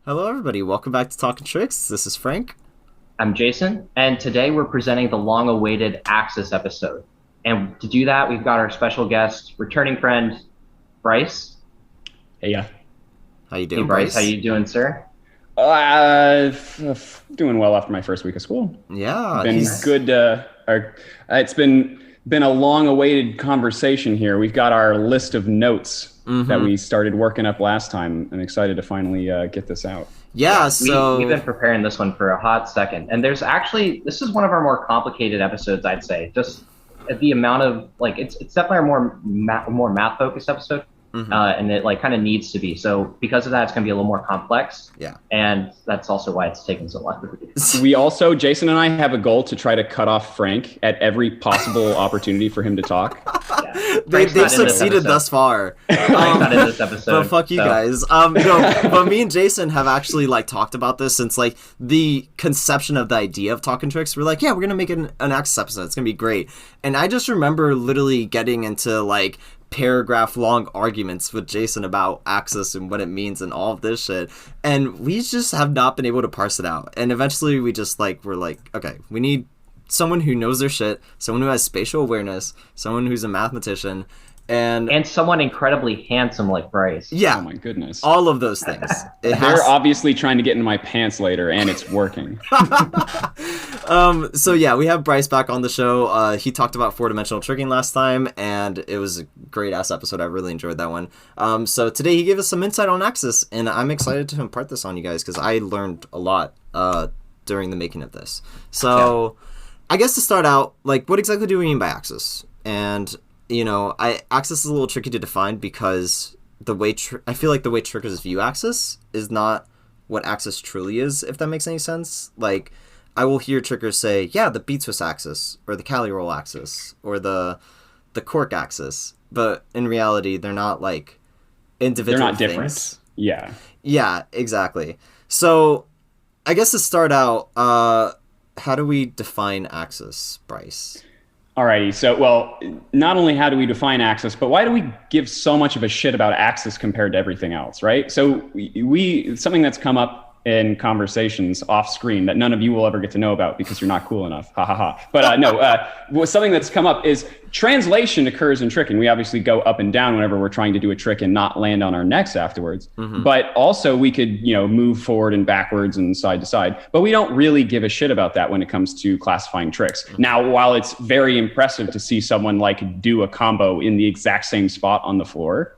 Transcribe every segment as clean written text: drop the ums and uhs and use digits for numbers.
Hello, everybody. Welcome back to Talking Tricks. This is Frank. I'm Jason, and today we're presenting the long-awaited Axis episode. And to do that, we've got our special guest, returning friend, Bryce. Hey, yeah. How you Hey, doing, Bryce. How Bryce? you doing, sir? Doing well after my first week of school. Yeah, Been good. It's been a long-awaited conversation here. We've got our list of notes that we started working up last time. I'm excited to finally get this out. Yeah, we've been preparing this one for a hot second. And this is one of our more complicated episodes, I'd say. Just the amount of, it's definitely a more math-focused episode. And it kind of needs to be. So because of that, it's going to be a little more complex. Yeah. And that's also why it's taken so long. We also, Jason and I have a goal to try to cut off Frank at every possible opportunity for him to talk. Yeah. They've succeeded thus far. Not in this episode. But fuck you guys. But me and Jason have actually talked about this since the conception of the idea of Talking Tricks. We're like, yeah, we're gonna make an Axis episode. It's gonna be great. And I just remember literally getting into paragraph long arguments with Jason about Axis and what it means and all of this shit, and we just have not been able to parse it out. And eventually we just we're like, okay, we need someone who knows their shit, someone who has spatial awareness, someone who's a mathematician, and someone incredibly handsome like Bryce. Yeah. Oh my goodness. All of those things. They're obviously trying to get into my pants later, and it's working. So yeah, we have Bryce back on the show. He talked about four-dimensional tricking last time, and it was a great-ass episode. I really enjoyed that one. So today he gave us some insight on Axis, and I'm excited to impart this on you guys, because I learned a lot during the making of this. So I guess to start out, what exactly do we mean by Axis? And Axis is a little tricky to define because the way I feel like the way trickers view Axis is not what Axis truly is, if that makes any sense. I will hear trickers say, yeah, the beat Swiss axis, or the Cali roll axis, or the cork axis, but in reality, they're not individual. They're not things. different. Yeah. Yeah, exactly. So, I guess to start out, how do we define Axis, Bryce? Alrighty, so, not only how do we define Axis, but why do we give so much of a shit about Axis compared to everything else, right? So something that's come up in conversations off screen that none of you will ever get to know about because you're not cool enough, ha ha ha. But something that's come up is translation occurs in tricking. We obviously go up and down whenever we're trying to do a trick and not land on our necks afterwards. But also we could, move forward and backwards and side to side. But we don't really give a shit about that when it comes to classifying tricks. Now, while it's very impressive to see someone do a combo in the exact same spot on the floor,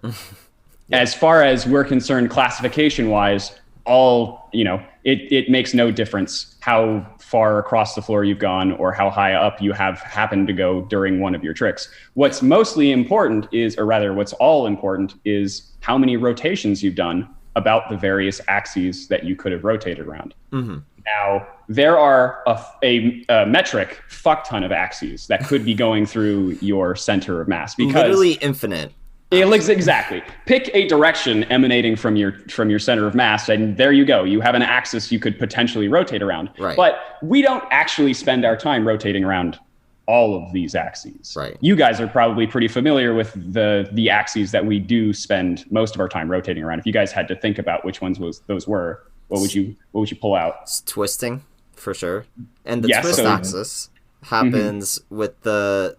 as far as we're concerned, classification wise, it makes no difference how far across the floor you've gone or how high up you have happened to go during one of your tricks. What's mostly important is, or rather what's all important is how many rotations you've done about the various axes that you could have rotated around. Now, there are a metric fuck ton of axes that could be going through your center of mass, because literally infinite. Exactly. Pick a direction emanating from your center of mass, and there you go. You have an axis you could potentially rotate around. Right. But we don't actually spend our time rotating around all of these axes. Right. You guys are probably pretty familiar with the axes that we do spend most of our time rotating around. If you guys had to think about which ones those were, what would you pull out? It's twisting, for sure. And the twist axis happens with the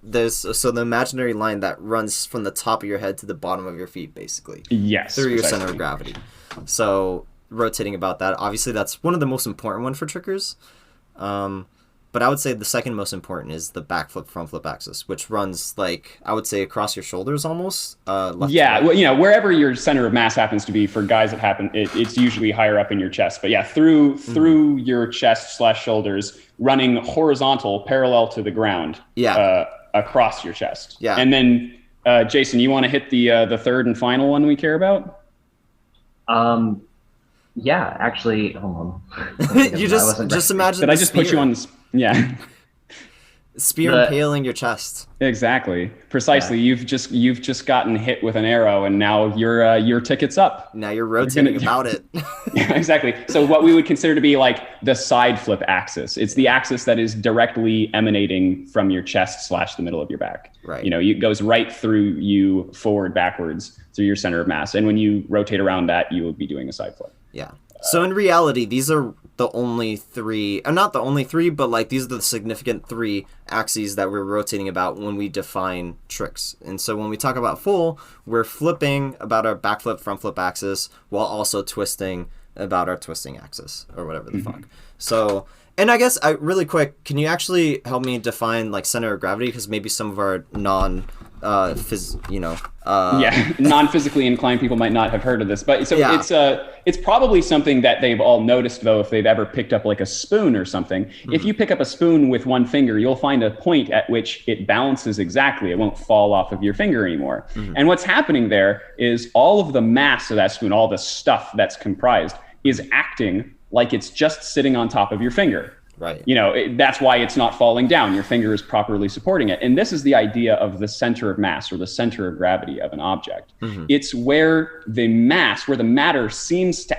imaginary line that runs from the top of your head to the bottom of your feet, basically. Yes. Through your center of gravity. So rotating about that, obviously that's one of the most important one for trickers. But I would say the second most important is the backflip front flip axis, which runs I would say across your shoulders almost. Left yeah, well, wherever your center of mass happens to be. For guys that it's usually higher up in your chest. But yeah, through your chest / shoulders, running horizontal, parallel to the ground. Yeah. Across your chest. Yeah. And then Jason, you want to hit the third and final one we care about? Yeah, actually, hold on. You just imagine. Did I just put you on this? Yeah. Spear impaling your chest. Exactly. Precisely. Yeah. You've just gotten hit with an arrow, and now your ticket's up. Now you're rotating about it. Yeah, exactly. So what we would consider to be the side flip axis. It's the axis that is directly emanating from your chest / the middle of your back. Right. It goes right through you, forward, backwards, through your center of mass. And when you rotate around that, you will be doing a side flip. Yeah. So in reality, these are the only three, not the only three, but like these are the significant three axes that we're rotating about when we define tricks. And so when we talk about full, we're flipping about our backflip, front flip axis while also twisting about our twisting axis or whatever the fuck. So, and I guess really quick, can you actually help me define like center of gravity? Because maybe some of our non-physically inclined people might not have heard of this, but so it's probably something that they've all noticed though, if they've ever picked up like a spoon or something. If you pick up a spoon with one finger, you'll find a point at which it balances exactly. It won't fall off of your finger anymore. And what's happening there is all of the mass of that spoon, all the stuff that's comprised, is acting like it's just sitting on top of your finger. Right. That's why it's not falling down. Your finger is properly supporting it. And this is the idea of the center of mass or the center of gravity of an object. It's where the mass, where the matter seems to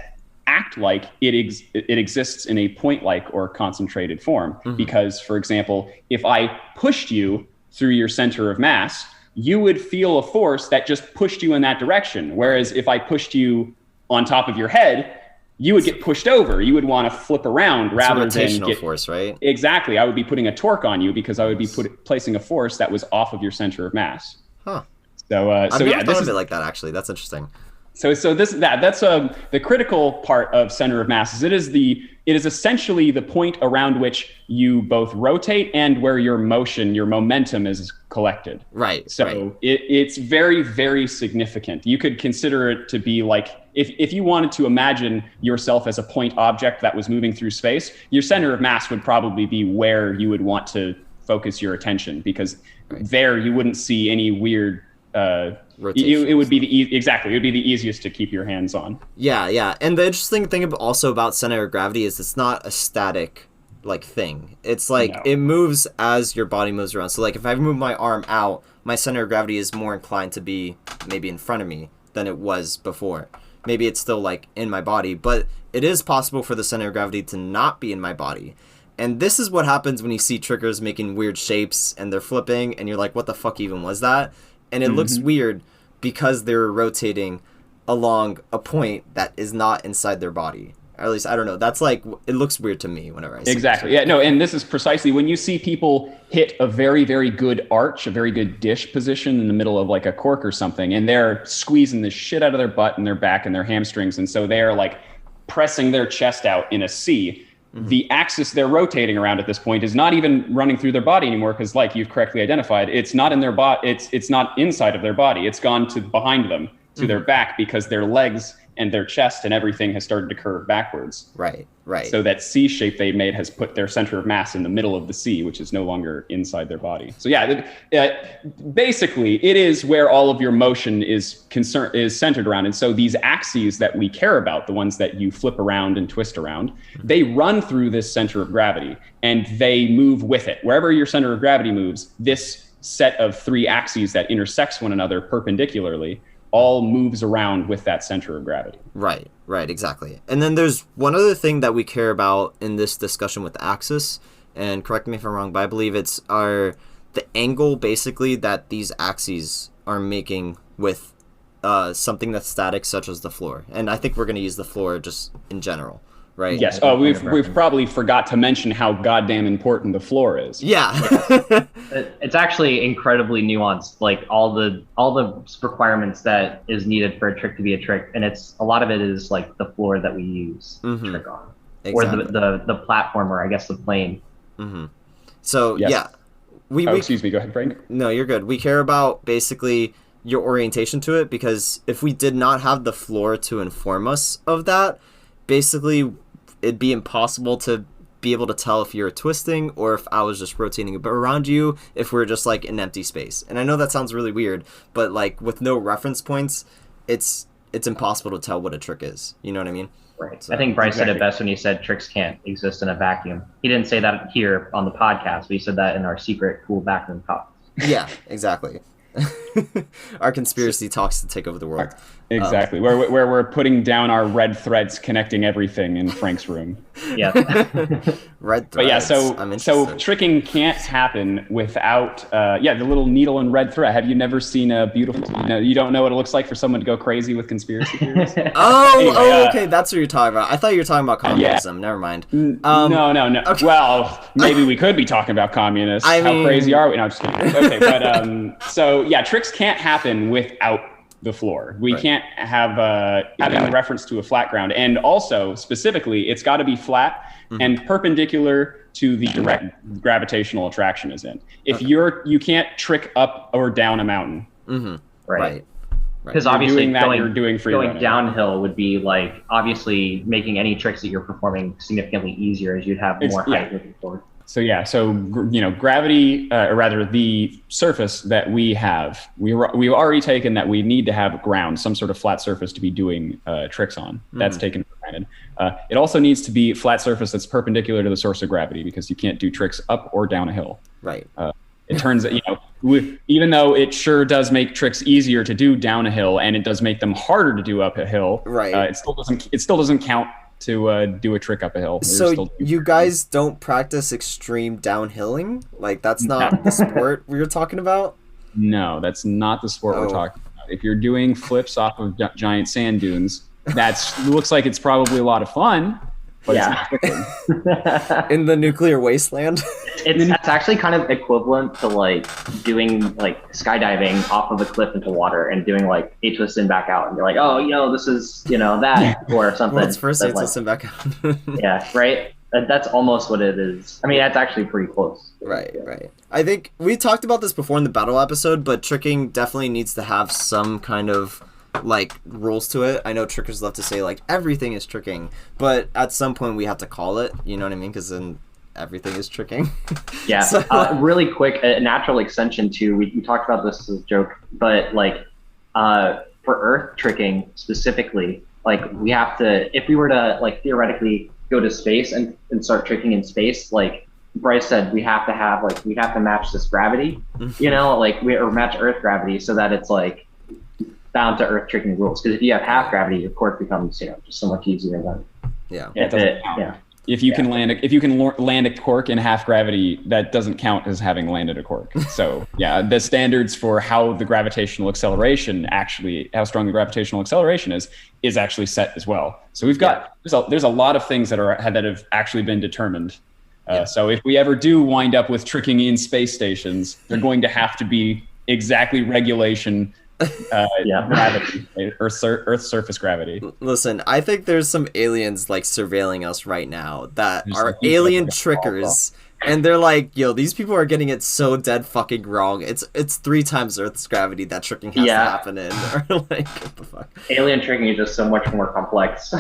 act like it exists in a point-like or concentrated form. Because, for example, if I pushed you through your center of mass, you would feel a force that just pushed you in that direction. Whereas if I pushed you on top of your head, you would get pushed over. You would want to flip around rather than get force, right? Exactly. I would be putting a torque on you because I would be placing a force that was off of your center of mass. Huh. So, I've never thought of it like that. Actually, that's interesting. That's the critical part of center of mass. It is essentially the point around which you both rotate and where your momentum is collected. Right. So it's very, very significant. You could consider it to be like if you wanted to imagine yourself as a point object that was moving through space, your center of mass would probably be where you would want to focus your attention, because there you wouldn't see any weird. It would be it would be the easiest to keep your hands on. Yeah. And the interesting thing also about center of gravity is it's not a static like thing. It's like it moves as your body moves around. So like if I move my arm out, my center of gravity is more inclined to be maybe in front of me than it was before. Maybe it's still like in my body, but it is possible for the center of gravity to not be in my body. And this is what happens when you see trickers making weird shapes and they're flipping and you're like, what the fuck even was that? And it looks weird because they're rotating along a point that is not inside their body. Or at least, I don't know. That's like, it looks weird to me whenever I see it. Exactly. Yeah, no, and this is precisely when you see people hit a very, very good arch, a very good dish position in the middle of like a cork or something, and they're squeezing the shit out of their butt and their back and their hamstrings. And so they're like pressing their chest out in a C. The axis they're rotating around at this point is not even running through their body anymore, because like you've correctly identified, it's not in their body. It's not inside of their body. It's gone to behind them, to their back, because their legs and their chest and everything has started to curve backwards. Right. So that C shape they made has put their center of mass in the middle of the C, which is no longer inside their body. So basically it is where all of your motion is centered around. And so these axes that we care about, the ones that you flip around and twist around, they run through this center of gravity and they move with it. Wherever your center of gravity moves, this set of three axes that intersects one another perpendicularly all moves around with that center of gravity. Right, exactly. And then there's one other thing that we care about in this discussion with the axis, and correct me if I'm wrong, but I believe it's the angle basically that these axes are making with something that's static, such as the floor. And I think we're going to use the floor just in general. Right. Yes. Oh, we've probably forgot to mention how goddamn important the floor is. Yeah. It's actually incredibly nuanced. Like all the requirements that is needed for a trick to be a trick, and a lot of it is like the floor that we use to trick on, or the platform, or I guess the plane. So yes. Excuse me. Go ahead, Frank. No, you're good. We care about basically your orientation to it, because if we did not have the floor to inform us of that, basically it'd be impossible to be able to tell if you're twisting or if I was just rotating around you, if we're just like in empty space. And I know that sounds really weird, but like with no reference points, it's impossible to tell what a trick is. You know what I mean? Right. So, I think Bryce said it best when he said tricks can't exist in a vacuum. He didn't say that here on the podcast, but he said that in our secret cool backroom talks. Yeah, exactly. Our conspiracy talks to take over the world. Exactly. Where we're putting down our red threads connecting everything in Frank's room. Yeah. Red threads. But yeah, I'm so interested. tricking can't happen without the little needle and red thread. Have you never seen a beautiful? You don't know what it looks like for someone to go crazy with conspiracy theories. Okay, that's what you're talking about. I thought you were talking about communism. Never mind. No. Okay. Well, maybe we could be talking about communists. I How mean- crazy are we? No, I'm just kidding. Okay, but so yeah, tricks can't happen without the floor. We can't have having a reference to a flat ground, and also specifically, it's got to be flat and perpendicular to the direct gravitational attraction is in. If you can't trick up or down a mountain. Right. Because obviously doing that, you're doing free going running. Downhill would be like obviously making any tricks that you're performing significantly easier as you'd have more height moving forward. So yeah, gravity, or rather the surface that we have, we've already taken that we need to have ground, some sort of flat surface to be doing tricks on. That's taken for granted. It also needs to be flat surface that's perpendicular to the source of gravity, because you can't do tricks up or down a hill. Right. It turns out, even though it sure does make tricks easier to do down a hill, and it does make them harder to do up a hill, Right. It still doesn't count to do a trick up a hill. So you guys don't practice extreme downhilling? Like, that's not the sport we were talking about? No, that's not the sport we're talking about. If you're doing flips off of giant sand dunes, looks like it's probably a lot of fun, but it's not tricking. In the nuclear wasteland? It's actually kind of equivalent to like doing like skydiving off of a cliff into water and doing like A-twist in back out, and you're like, oh, this is that or something. Well, it's first That's A-twist and back out. Yeah, right. That's almost what it is. I mean, that's actually pretty close. Right. I think we talked about this before in the battle episode, but tricking definitely needs to have some kind of like rules to it. I know trickers love to say like everything is tricking, but at some point we have to call it. You know what I mean? Because then everything is tricking. Yeah. So, really quick, a natural extension too. We talked about this as a joke, but like for Earth tricking specifically, like we have to, if we were to like theoretically go to space and start tricking in space, like Bryce said, we have to match this gravity, or match Earth gravity so that it's like bound to Earth tricking rules. Because if you have half gravity, of course, becomes just so much easier than It doesn't count. If you can land a cork in half gravity, that doesn't count as having landed a cork. So yeah, the standards for how the gravitational acceleration how strong the gravitational acceleration is actually set as well. So we've got there's a lot of things that have actually been determined. So if we ever do wind up with tricking in space stations, they're going to have to be exactly regulation. Gravity, Earth's surface gravity. Listen, I think there's some aliens like surveilling us right now that are alien trickers, and they're like, yo, these people are getting it so dead fucking wrong. It's 3 times Earth's gravity that tricking has to happen in. Or like, what the fuck? Alien tricking is just so much more complex.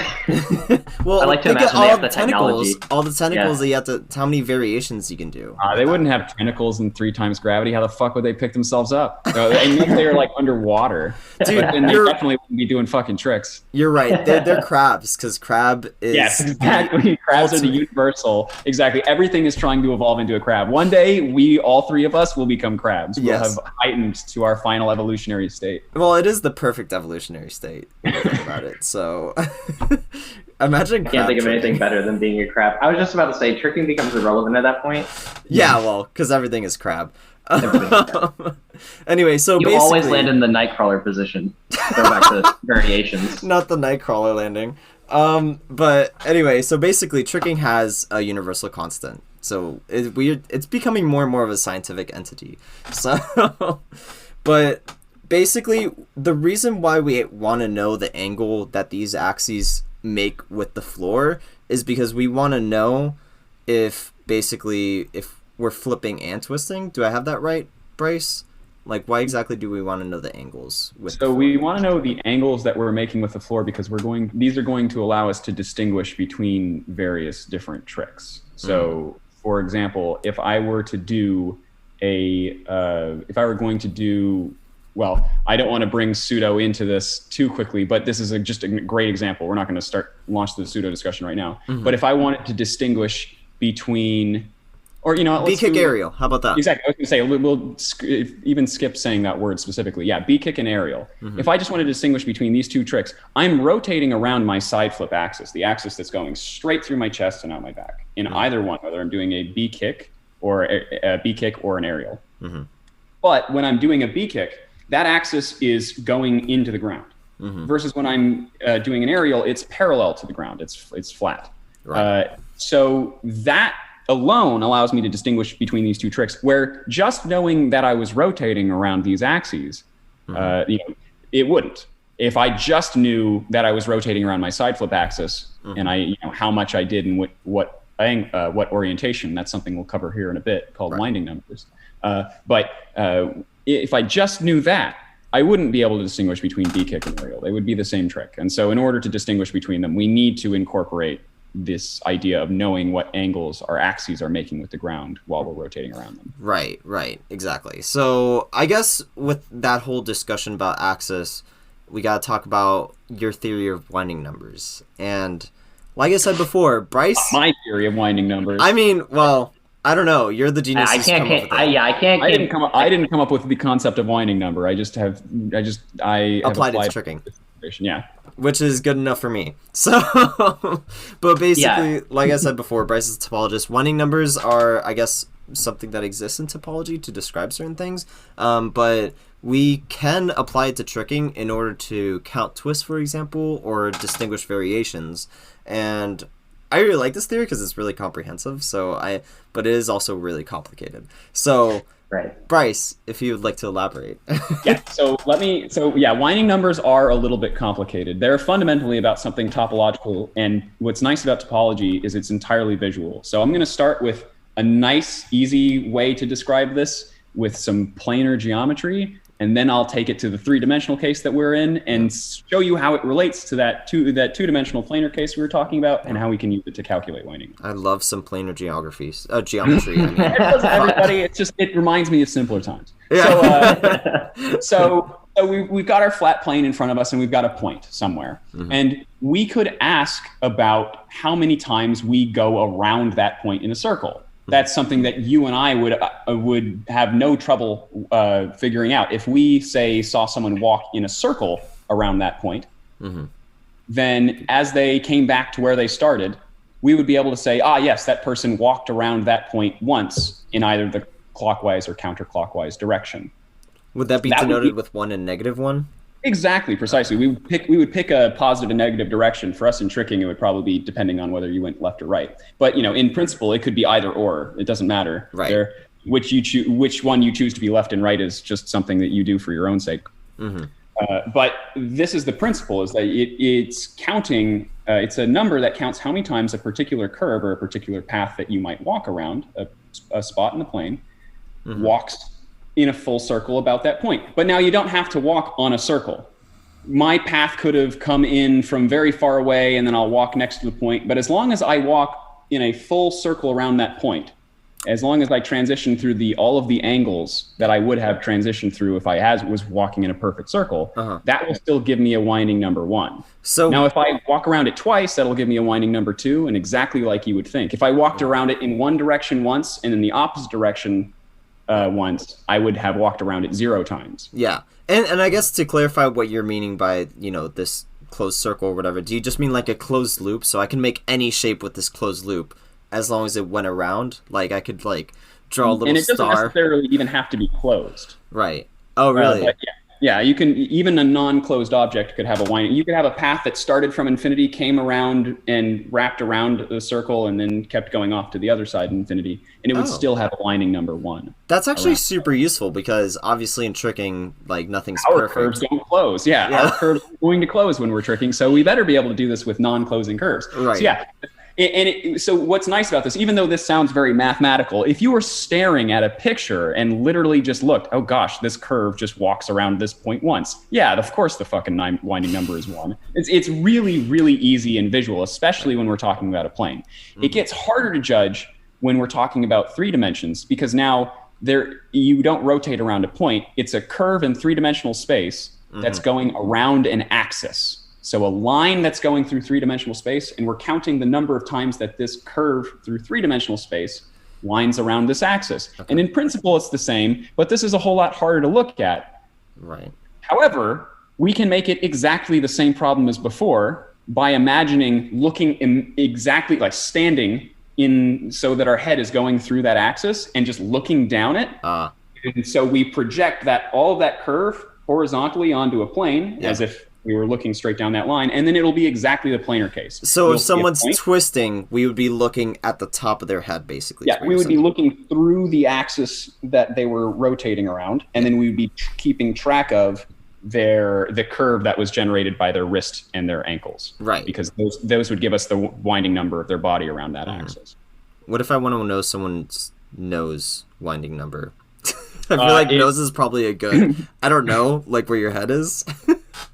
Well, I like to imagine they have the technology. All the tentacles that you have to, how many variations you can do. They wouldn't have tentacles in 3 times gravity. How the fuck would they pick themselves up? Unless they were like underwater. Dude, but then they definitely wouldn't be doing fucking tricks. You're right. They're crabs, because crab is... Yes, exactly. Crabs are the universal. Exactly. Everything is trying to evolve into a crab. One day, all 3 of us will become crabs. We'll have heightened to our final evolutionary state. Well, it is the perfect evolutionary state, if you think about it. So, imagine. I can't think of anything better than being a crab. I was just about to say, tricking becomes irrelevant at that point. Yeah, well, because everything is crab. Anyway, so you always land in the nightcrawler position. Go back to variations. Not the nightcrawler landing. But anyway, so basically, tricking has a universal constant. So it's becoming more and more of a scientific entity. So, but basically, the reason why we want to know the angle that these axes make with the floor is because we want to know if we're flipping and twisting. Do I have that right, Bryce? Like, why exactly do we want to know the angles with the floor? We want to know the angles that we're making with the floor because these are going to allow us to distinguish between various different tricks. So, for example, if I were going to do, well, I don't want to bring pseudo into this too quickly, but this is just a great example. We're not going to launch the pseudo discussion right now. But if I wanted to distinguish between Or, let's B-kick aerial. How about that? Exactly. I was going to say, we'll even skip saying that word specifically. Yeah, B-kick and aerial. If I just want to distinguish between these two tricks, I'm rotating around my side flip axis, the axis that's going straight through my chest and out my back, in either one, whether I'm doing a B-kick or a B-kick or an aerial. But when I'm doing a B-kick, that axis is going into the ground. Versus when I'm doing an aerial, it's parallel to the ground. It's flat. Right. So that alone allows me to distinguish between these two tricks, where just knowing that I was rotating around these axes, it wouldn't. If I just knew that I was rotating around my side flip axis and how much I did and what orientation, that's something we'll cover here in a bit called winding numbers. But if I just knew that, I wouldn't be able to distinguish between B-kick and aerial. They would be the same trick. And so in order to distinguish between them, we need to incorporate this idea of knowing what angles our axes are making with the ground while we're rotating around them. Right, exactly. So I guess with that whole discussion about axis, we got to talk about your theory of winding numbers. And like I said before, Bryce... My theory of winding numbers. I mean, well, I don't know. You're the genius. I didn't come up with the concept of winding number. I applied it to tricking. Yeah. Which is good enough for me. So, but basically, like I said before, Bryce is a topologist. Winding numbers are, I guess, something that exists in topology to describe certain things. But we can apply it to tricking in order to count twists, for example, or distinguish variations. And I really like this theory because it's really comprehensive. But it is also really complicated. So, right. Bryce, if you would like to elaborate. Winding numbers are a little bit complicated. They're fundamentally about something topological, and what's nice about topology is it's entirely visual. So I'm going to start with a nice, easy way to describe this with some planar geometry, and then I'll take it to the three-dimensional case that we're in and show you how it relates to that two-dimensional planar case we were talking about and how we can use it to calculate winding. I love some planar geometry. Everybody, it reminds me of simpler times. Yeah. So we've got our flat plane in front of us and we've got a point somewhere. And we could ask about how many times we go around that point in a circle. That's something that you and I would have no trouble figuring out. If we, say, saw someone walk in a circle around that point, then as they came back to where they started, we would be able to say, yes, that person walked around that point once in either the clockwise or counterclockwise direction. Would that be denoted with 1 and -1? Exactly, precisely. We would pick a positive and negative direction. For us in tricking, it would probably be depending on whether you went left or right. But in principle, it could be either or. It doesn't matter. Right. Which one you choose to be left and right is just something that you do for your own sake. But this is the principle: is that it's counting. It's a number that counts how many times a particular curve or a particular path that you might walk around a spot in the plane walks in a full circle about that point. But now you don't have to walk on a circle. My path could have come in from very far away and then I'll walk next to the point. But as long as I walk in a full circle around that point, as long as I transition through all of the angles that I would have transitioned through if I was walking in a perfect circle, that will still give me a winding number 1. So now if I walk around it twice, that'll give me a winding number 2, and exactly like you would think. If I walked around it in one direction once and in the opposite direction once, I would have walked around it 0 times. Yeah. And I guess to clarify what you're meaning by, this closed circle or whatever, do you just mean like a closed loop? So I can make any shape with this closed loop as long as it went around? Like I could draw a little star. And it doesn't necessarily even have to be closed. Right. Oh, really? But yeah, you can, even a non-closed object could have a winding. You could have a path that started from infinity, came around and wrapped around the circle, and then kept going off to the other side in infinity, and it would still have a winding number 1. That's actually super useful because obviously in tricking, nothing's our perfect. Curves don't close. Yeah, our curves are going to close when we're tricking, so we better be able to do this with non-closing curves. Right. So yeah. So what's nice about this, even though this sounds very mathematical, if you were staring at a picture and literally just looked, oh gosh, this curve just walks around this point once. Yeah, of course the fucking winding number is 1. It's really, really easy and visual, especially when we're talking about a plane. It gets harder to judge when we're talking about 3 dimensions because now you don't rotate around a point. It's a curve in 3-dimensional space that's going around an axis. So a line that's going through 3-dimensional space, and we're counting the number of times that this curve through 3-dimensional space lines around this axis. Okay. And in principle, it's the same, but this is a whole lot harder to look at. Right. However, we can make it exactly the same problem as before by imagining looking in exactly like standing in so that our head is going through that axis and just looking down it. And so we project that all of that curve horizontally onto a plane as if we were looking straight down that line, and then it'll be exactly the planar case. So if someone's twisting, we would be looking at the top of their head, basically. Yeah, we would be looking through the axis that they were rotating around, and then we would be keeping track of the curve that was generated by their wrist and their ankles. Right. Because those would give us the winding number of their body around that axis. What if I want to know someone's nose winding number? I feel like nose is probably a good, I don't know, like where your head is.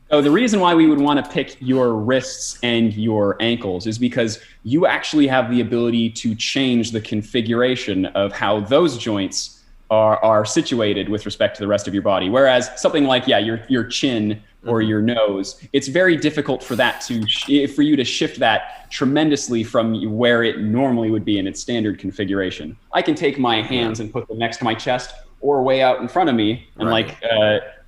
So the reason why we would want to pick your wrists and your ankles is because you actually have the ability to change the configuration of how those joints are situated with respect to the rest of your body. Whereas something like, your chin or your nose, it's very difficult for that for you to shift that tremendously from where it normally would be in its standard configuration. I can take my hands and put them next to my chest or way out in front of me. And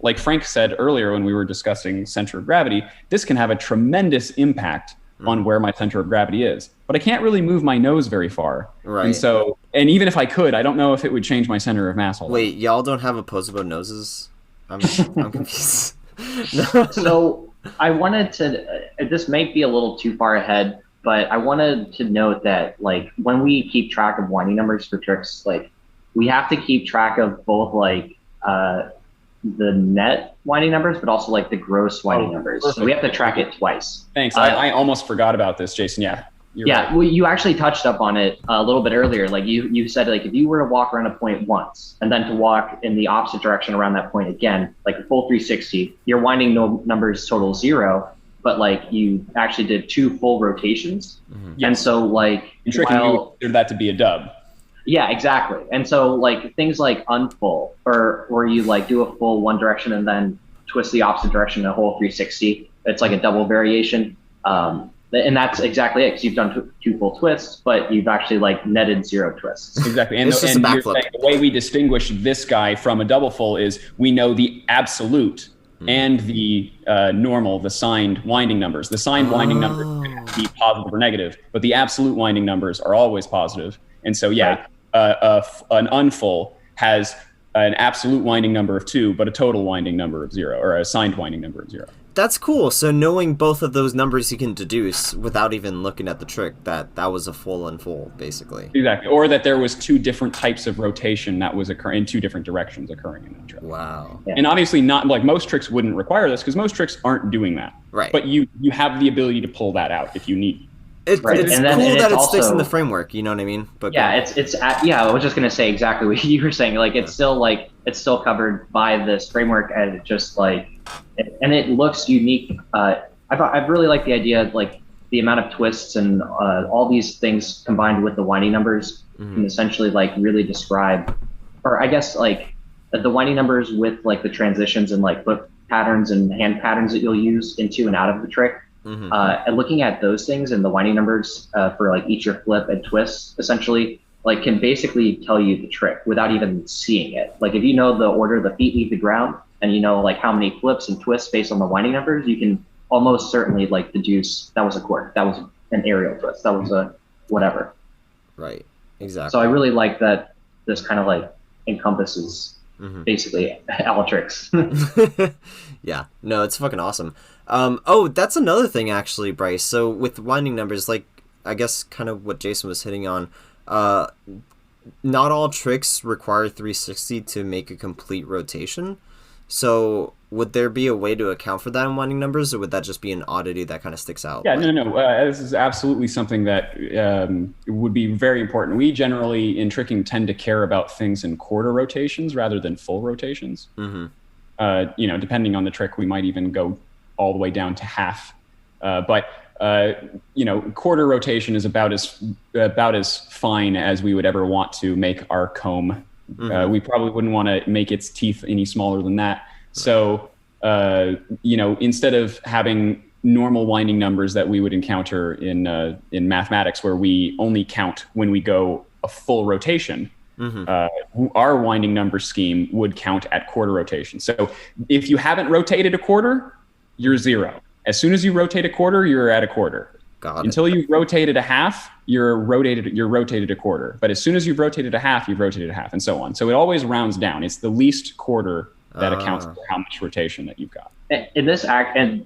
like Frank said earlier when we were discussing center of gravity, this can have a tremendous impact on where my center of gravity is. But I can't really move my nose very far. Right. And so, and even if I could, I don't know if it would change my center of mass. Wait, y'all don't have opposable noses? I'm confused. So I wanted to, this might be a little too far ahead, but I wanted to note that like when we keep track of winding numbers for tricks, like we have to keep track of both like the net winding numbers, but also like the gross winding numbers. So we have to track it twice. Thanks. I almost forgot about this, Jason. Yeah. Right. Well, you actually touched up on it a little bit earlier. Like you said, like if you were to walk around a point once and then to walk in the opposite direction around that point again, like a full 360, your winding numbers total 0, but like you actually did 2 full rotations. Yes. And so like you would consider that to be a dub. Yeah, exactly. And so like things like unfull or where you like do a full one direction and then twist the opposite direction a whole 360, it's like a double variation. And that's exactly it, because you've done 2 full twists, but you've actually like netted 0 twists. Exactly. And, you're saying the way we distinguish this guy from a double full is we know the absolute and the normal, the signed winding numbers. The signed winding numbers can be positive or negative, but the absolute winding numbers are always positive. And so, an unfull has an absolute winding number of 2, but a total winding number of 0, or a signed winding number of 0. That's cool. So knowing both of those numbers, you can deduce without even looking at the trick that was a full and full, basically. Exactly. Or that there was 2 different types of rotation that was occurring in 2 different directions occurring in that trick. Wow. Yeah. And obviously not like most tricks wouldn't require this because most tricks aren't doing that. Right. But you have the ability to pull that out if you need. It's cool that it sticks in the framework, you know what I mean? But I was just gonna say exactly what you were saying. Like it's still covered by this framework, and it just like, and it looks unique. I've really liked the idea of like the amount of twists and all these things combined with the winding numbers can essentially like really describe, or I guess like the winding numbers with like the transitions and like foot patterns and hand patterns that you'll use into and out of the trick. And looking at those things and the winding numbers for like each your flip and twists essentially like can basically tell you the trick without even seeing it. Like if you know the order the feet leave the ground and you know like how many flips and twists based on the winding numbers, you can almost certainly like deduce that was a quarter, that was an aerial twist, that was a whatever. Right. Exactly. So I really like that this kind of like encompasses basically all tricks. Yeah. No, it's fucking awesome. That's another thing actually, Bryce. So with winding numbers, like I guess kind of what Jason was hitting on, not all tricks require 360 to make a complete rotation. So would there be a way to account for that in winding numbers, or would that just be an oddity that kind of sticks out? Yeah, no. This is absolutely something that would be very important. We generally, in tricking, tend to care about things in quarter rotations rather than full rotations. Depending on the trick, we might even go all the way down to half. But quarter rotation is about as fine as we would ever want to make our comb. We probably wouldn't want to make its teeth any smaller than that. So, instead of having normal winding numbers that we would encounter in mathematics, where we only count when we go a full rotation, our winding number scheme would count at quarter rotation. So if you haven't rotated a quarter, you're 0. As soon as you rotate a quarter, you're at a quarter. Until you've rotated a half, you're rotated a quarter. But as soon as you've rotated a half, you've rotated a half, and so on. So it always rounds down. It's the least quarter that accounts for how much rotation that you've got. In this act, and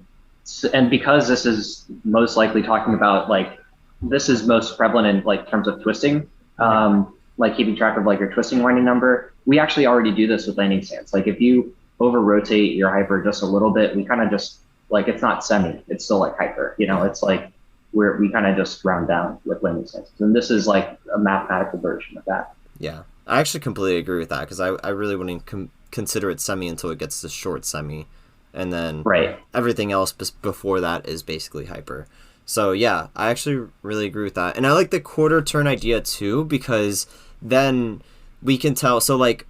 because this is most likely talking about like, this is most prevalent in like terms of twisting, like keeping track of like your twisting winding number. We actually already do this with landing stance. Like if you over rotate your hyper just a little bit, we kind of just like, it's not semi, it's still like hyper, you know, it's like we kind of just round down with landing stances. And this is like a mathematical version of that. Yeah, I actually completely agree with that, because I really wouldn't consider it semi until it gets to short semi. And then everything else before that is basically hyper. So yeah, I actually really agree with that. And I like the quarter turn idea too, because then we can tell. So like,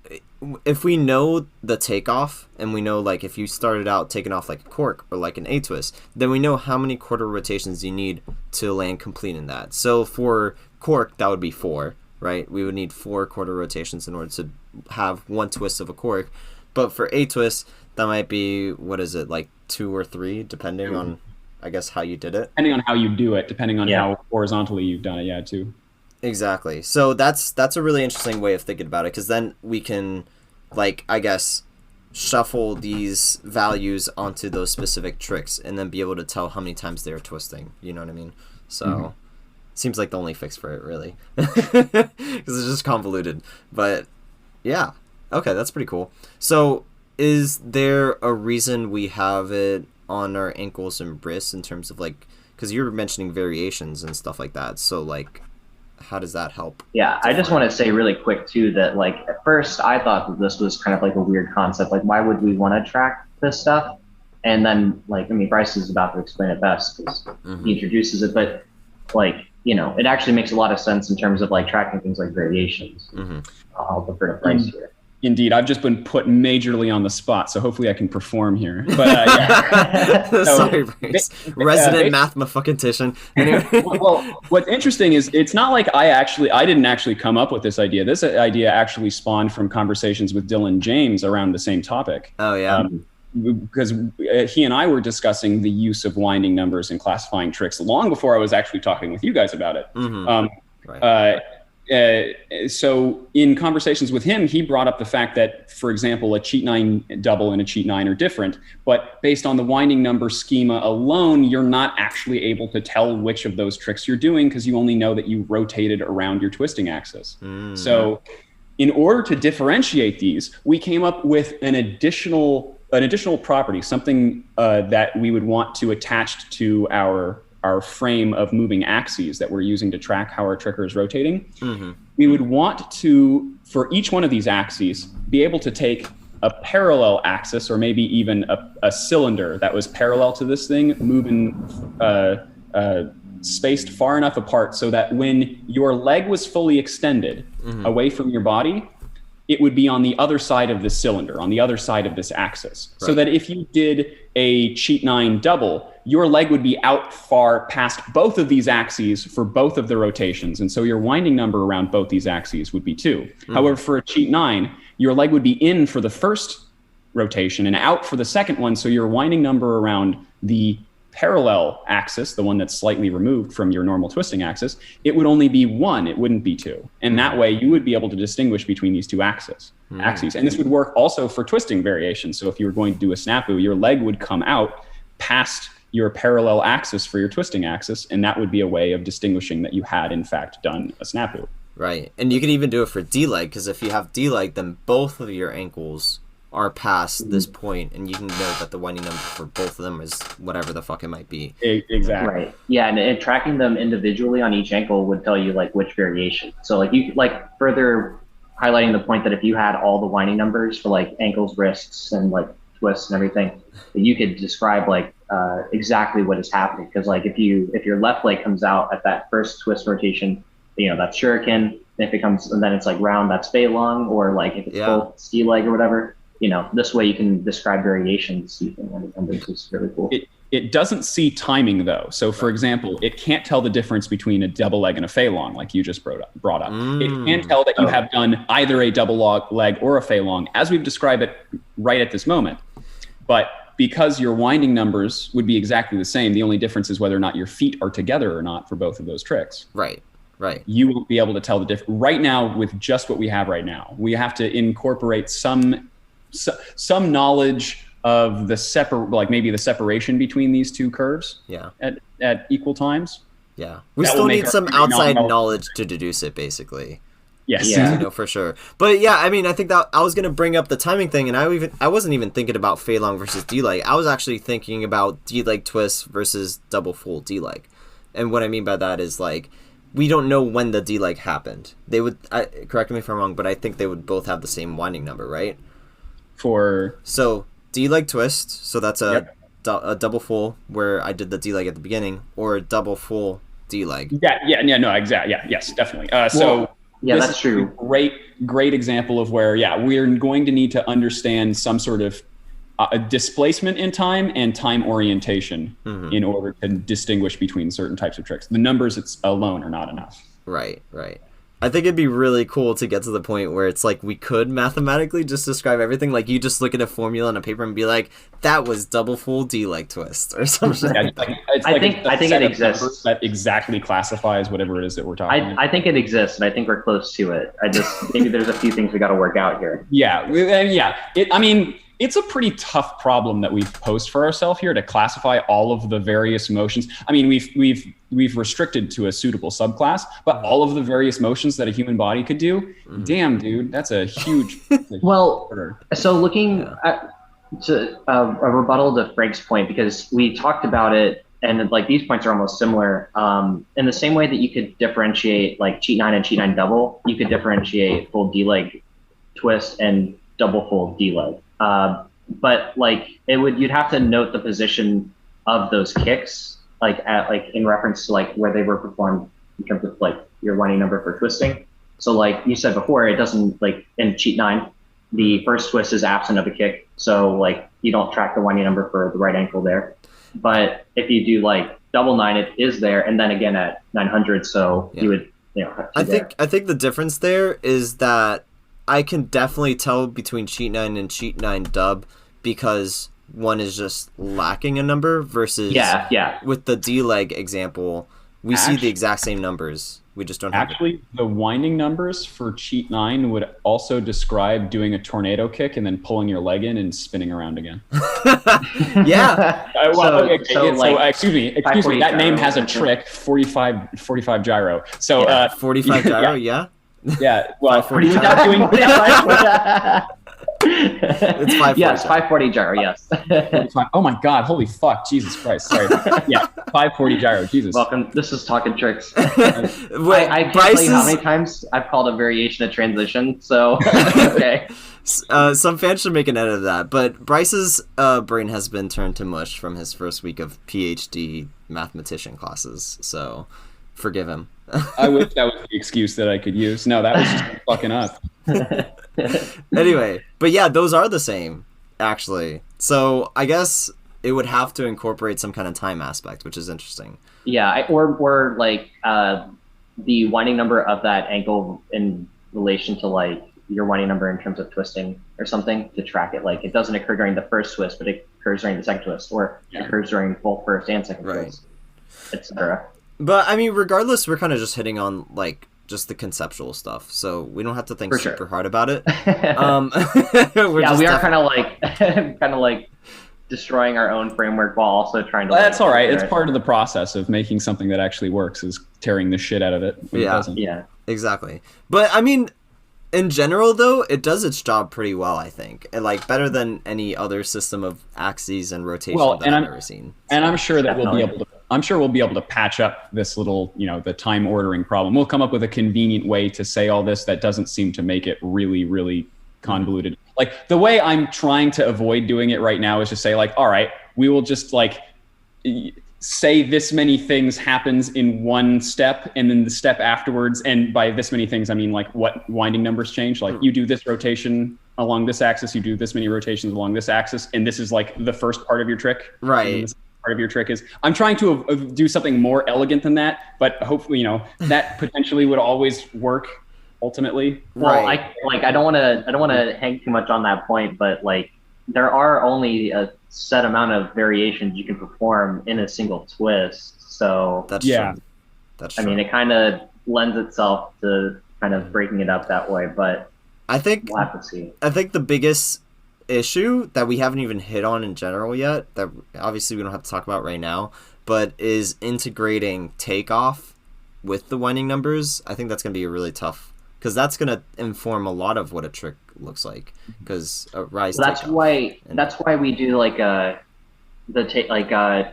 if we know the takeoff, and we know like if you started out taking off like a cork or like an A-twist, then we know how many quarter rotations you need to land complete in that. So for cork, that would be 4, right? We would need 4 quarter rotations in order to have 1 twist of a cork. But for A-twist, that might be, what is it, like 2 or 3, depending on, I guess, how you did it. Depending on how you do it, depending on how horizontally you've done it, too. Exactly. So that's a really interesting way of thinking about it, because then we can, like, I guess, shuffle these values onto those specific tricks and then be able to tell how many times they're twisting. You know what I mean? So seems like the only fix for it, really, because it's just convoluted. But yeah, okay, that's pretty cool. So is there a reason we have it on our ankles and wrists in terms of like, because you were mentioning variations and stuff like that, so like, how does that help? Yeah, I just want to say really quick too that like at first I thought that this was kind of like a weird concept. Like, why would we want to track this stuff? And then like, I mean, Bryce is about to explain it best because he introduces it, but like, you know, it actually makes a lot of sense in terms of like tracking things like variations. I'll defer to Bryce here. Indeed, I've just been put majorly on the spot, so hopefully I can perform here. But yeah. Sorry, Bryce. Resident mathematician. Well, what's interesting is it's not like I didn't actually come up with this idea. This idea actually spawned from conversations with Dylan James around the same topic. Oh yeah. Because he and I were discussing the use of winding numbers and classifying tricks long before I was actually talking with you guys about it. So in conversations with him, he brought up the fact that, for example, a cheat 9 double and a cheat 9 are different, but based on the winding number schema alone, you're not actually able to tell which of those tricks you're doing because you only know that you rotated around your twisting axis. So in order to differentiate these, we came up with an additional property, something that we would want to attach to our frame of moving axes that we're using to track how our tricker is rotating. We would want to, for each one of these axes, be able to take a parallel axis or maybe even a cylinder that was parallel to this thing, moving spaced far enough apart so that when your leg was fully extended away from your body, it would be on the other side of the cylinder, on the other side of this axis. So that if you did a cheat 9 double, your leg would be out far past both of these axes for both of the rotations. And so your winding number around both these axes would be 2. However, for a cheat 9, your leg would be in for the first rotation and out for the second one. So your winding number around the parallel axis, the one that's slightly removed from your normal twisting axis, it would only be 1, it wouldn't be 2. And that way you would be able to distinguish between these two axes. And this would work also for twisting variations. So if you were going to do a snafu, your leg would come out past your parallel axis for your twisting axis, and that would be a way of distinguishing that you had in fact done a snafu. Right. And you could even do it for D-leg, because if you have D-leg, then both of your ankles are past this point, and you can know that the winding number for both of them is whatever the fuck it might be. Exactly. Right. Yeah, and tracking them individually on each ankle would tell you like which variation. So like you like further highlighting the point that if you had all the winding numbers for like ankles, wrists, and like twists and everything, that you could describe like exactly what is happening. Because like if your left leg comes out at that first twist rotation, you know, that's shuriken. If it comes and then it's like round, that's fei long, or like if it's both ski leg or whatever. You know, this way you can describe variations using winding numbers. It's really cool. It doesn't see timing though. So for example, it can't tell the difference between a double leg and a fei long, like you just brought up. It can tell that you have done either a double leg or a fei long, as we've described it right at this moment. But because your winding numbers would be exactly the same, the only difference is whether or not your feet are together or not for both of those tricks. Right. You won't be able to tell the difference. Right now, with just what we have right now, we have to incorporate some knowledge of the maybe the separation between these two curves at equal times. Yeah. We still need some outside knowledge to deduce it, basically. Yes. Yeah, for sure. But yeah, I mean, I think that I was going to bring up the timing thing, and I wasn't even thinking about fei long versus d-leg. I was actually thinking about d-leg twist versus double full d-leg. And what I mean by that is, like, we don't know when the d-leg happened. They would, correct me if I'm wrong, but I think they would both have the same winding number, right? So d-leg twist, so that's a double full where I did the d-leg at the beginning, or a double full d-leg. Yes, definitely. That's true. Great example of where, we're going to need to understand some sort of a displacement in time and time orientation in order to distinguish between certain types of tricks. The numbers alone are not enough. Right. I think it'd be really cool to get to the point where it's like we could mathematically just describe everything. Like you just look at a formula on a paper and be like, that was double full d-leg twist or something. I think it exists. That exactly classifies whatever it is that we're talking about. I think it exists, and I think we're close to it. Maybe there's a few things we got to work out here. It's a pretty tough problem that we've posed for ourselves here to classify all of the various motions. I mean, we've restricted to a suitable subclass, but all of the various motions that a human body could do, damn, dude, that's a huge. Well, so looking at a rebuttal to Frank's point, because we talked about it, and like these points are almost similar. In the same way that you could differentiate like cheat 9 and cheat 9 double, you could differentiate full d-leg twist and double full d-leg. But like you'd have to note the position of those kicks, like in reference to like where they were performed in terms of like your winding number for twisting. So like you said before, it doesn't, like in cheat 9, the first twist is absent of a kick. So like you don't track the winding number for the right ankle there. But if you do like double 9, it is there, and then again at 900. So you would, I think the difference there is that I can definitely tell between cheat 9 and cheat 9 dub, because one is just lacking a number versus with the d-leg example, we see the exact same numbers. We just don't have the winding numbers for cheat 9 would also describe doing a tornado kick and then pulling your leg in and spinning around again. Excuse me. That name has a trick, 45 gyro. So 45 gyro, Yeah, well, without doing it's 540. Yes, 540 gyro, yes. Oh my God, holy fuck, Jesus Christ, sorry. 540 gyro, Jesus. Welcome, this is Talking Tricks. I can't tell you how many times I've called a variation a transition, so, okay. Some fans should make an edit of that, but Bryce's brain has been turned to mush from his first week of PhD mathematician classes, so forgive him. I wish that was the excuse that I could use. No, that was just fucking up. Anyway, but yeah, those are the same, actually. So I guess it would have to incorporate some kind of time aspect, which is interesting. Yeah, or like the winding number of that ankle in relation to like your winding number in terms of twisting or something to track it. Like it doesn't occur during the first twist, but it occurs during the second twist, or it occurs during both first and second twist, etc. But I mean, regardless, we're kind of just hitting on like just the conceptual stuff, so we don't have to think super hard about it. We are kind of like destroying our own framework while also trying to. Well, that's all right. It's part of the process of making something that actually works is tearing the shit out of it. Yeah, exactly. But I mean, in general, though, it does its job pretty well, I think, and like better than any other system of axes and rotation that I've ever seen. And I'm sure that we'll be able to patch up this little, the time ordering problem. We'll come up with a convenient way to say all this that doesn't seem to make it really, really convoluted. Like the way I'm trying to avoid doing it right now is just say like, all right, we will just like say this many things happens in one step, and then the step afterwards. And by this many things, I mean like what winding numbers change. Like you do this rotation along this axis, you do this many rotations along this axis, and this is like the first part of your trick. Right. part of your trick is. I'm trying to do something more elegant than that, but hopefully, that potentially would always work ultimately. Well, I don't want to hang too much on that point, but like there are only a set amount of variations you can perform in a single twist. So that's true. That's true. I mean, it kind of lends itself to kind of breaking it up that way, but I think we'll have to see. I think the biggest issue that we haven't even hit on in general yet, that obviously we don't have to talk about right now, but is integrating Takeoff with the winding numbers. I think that's going to be really tough because that's going to inform a lot of what a trick looks like. Because rise. So that's why we do like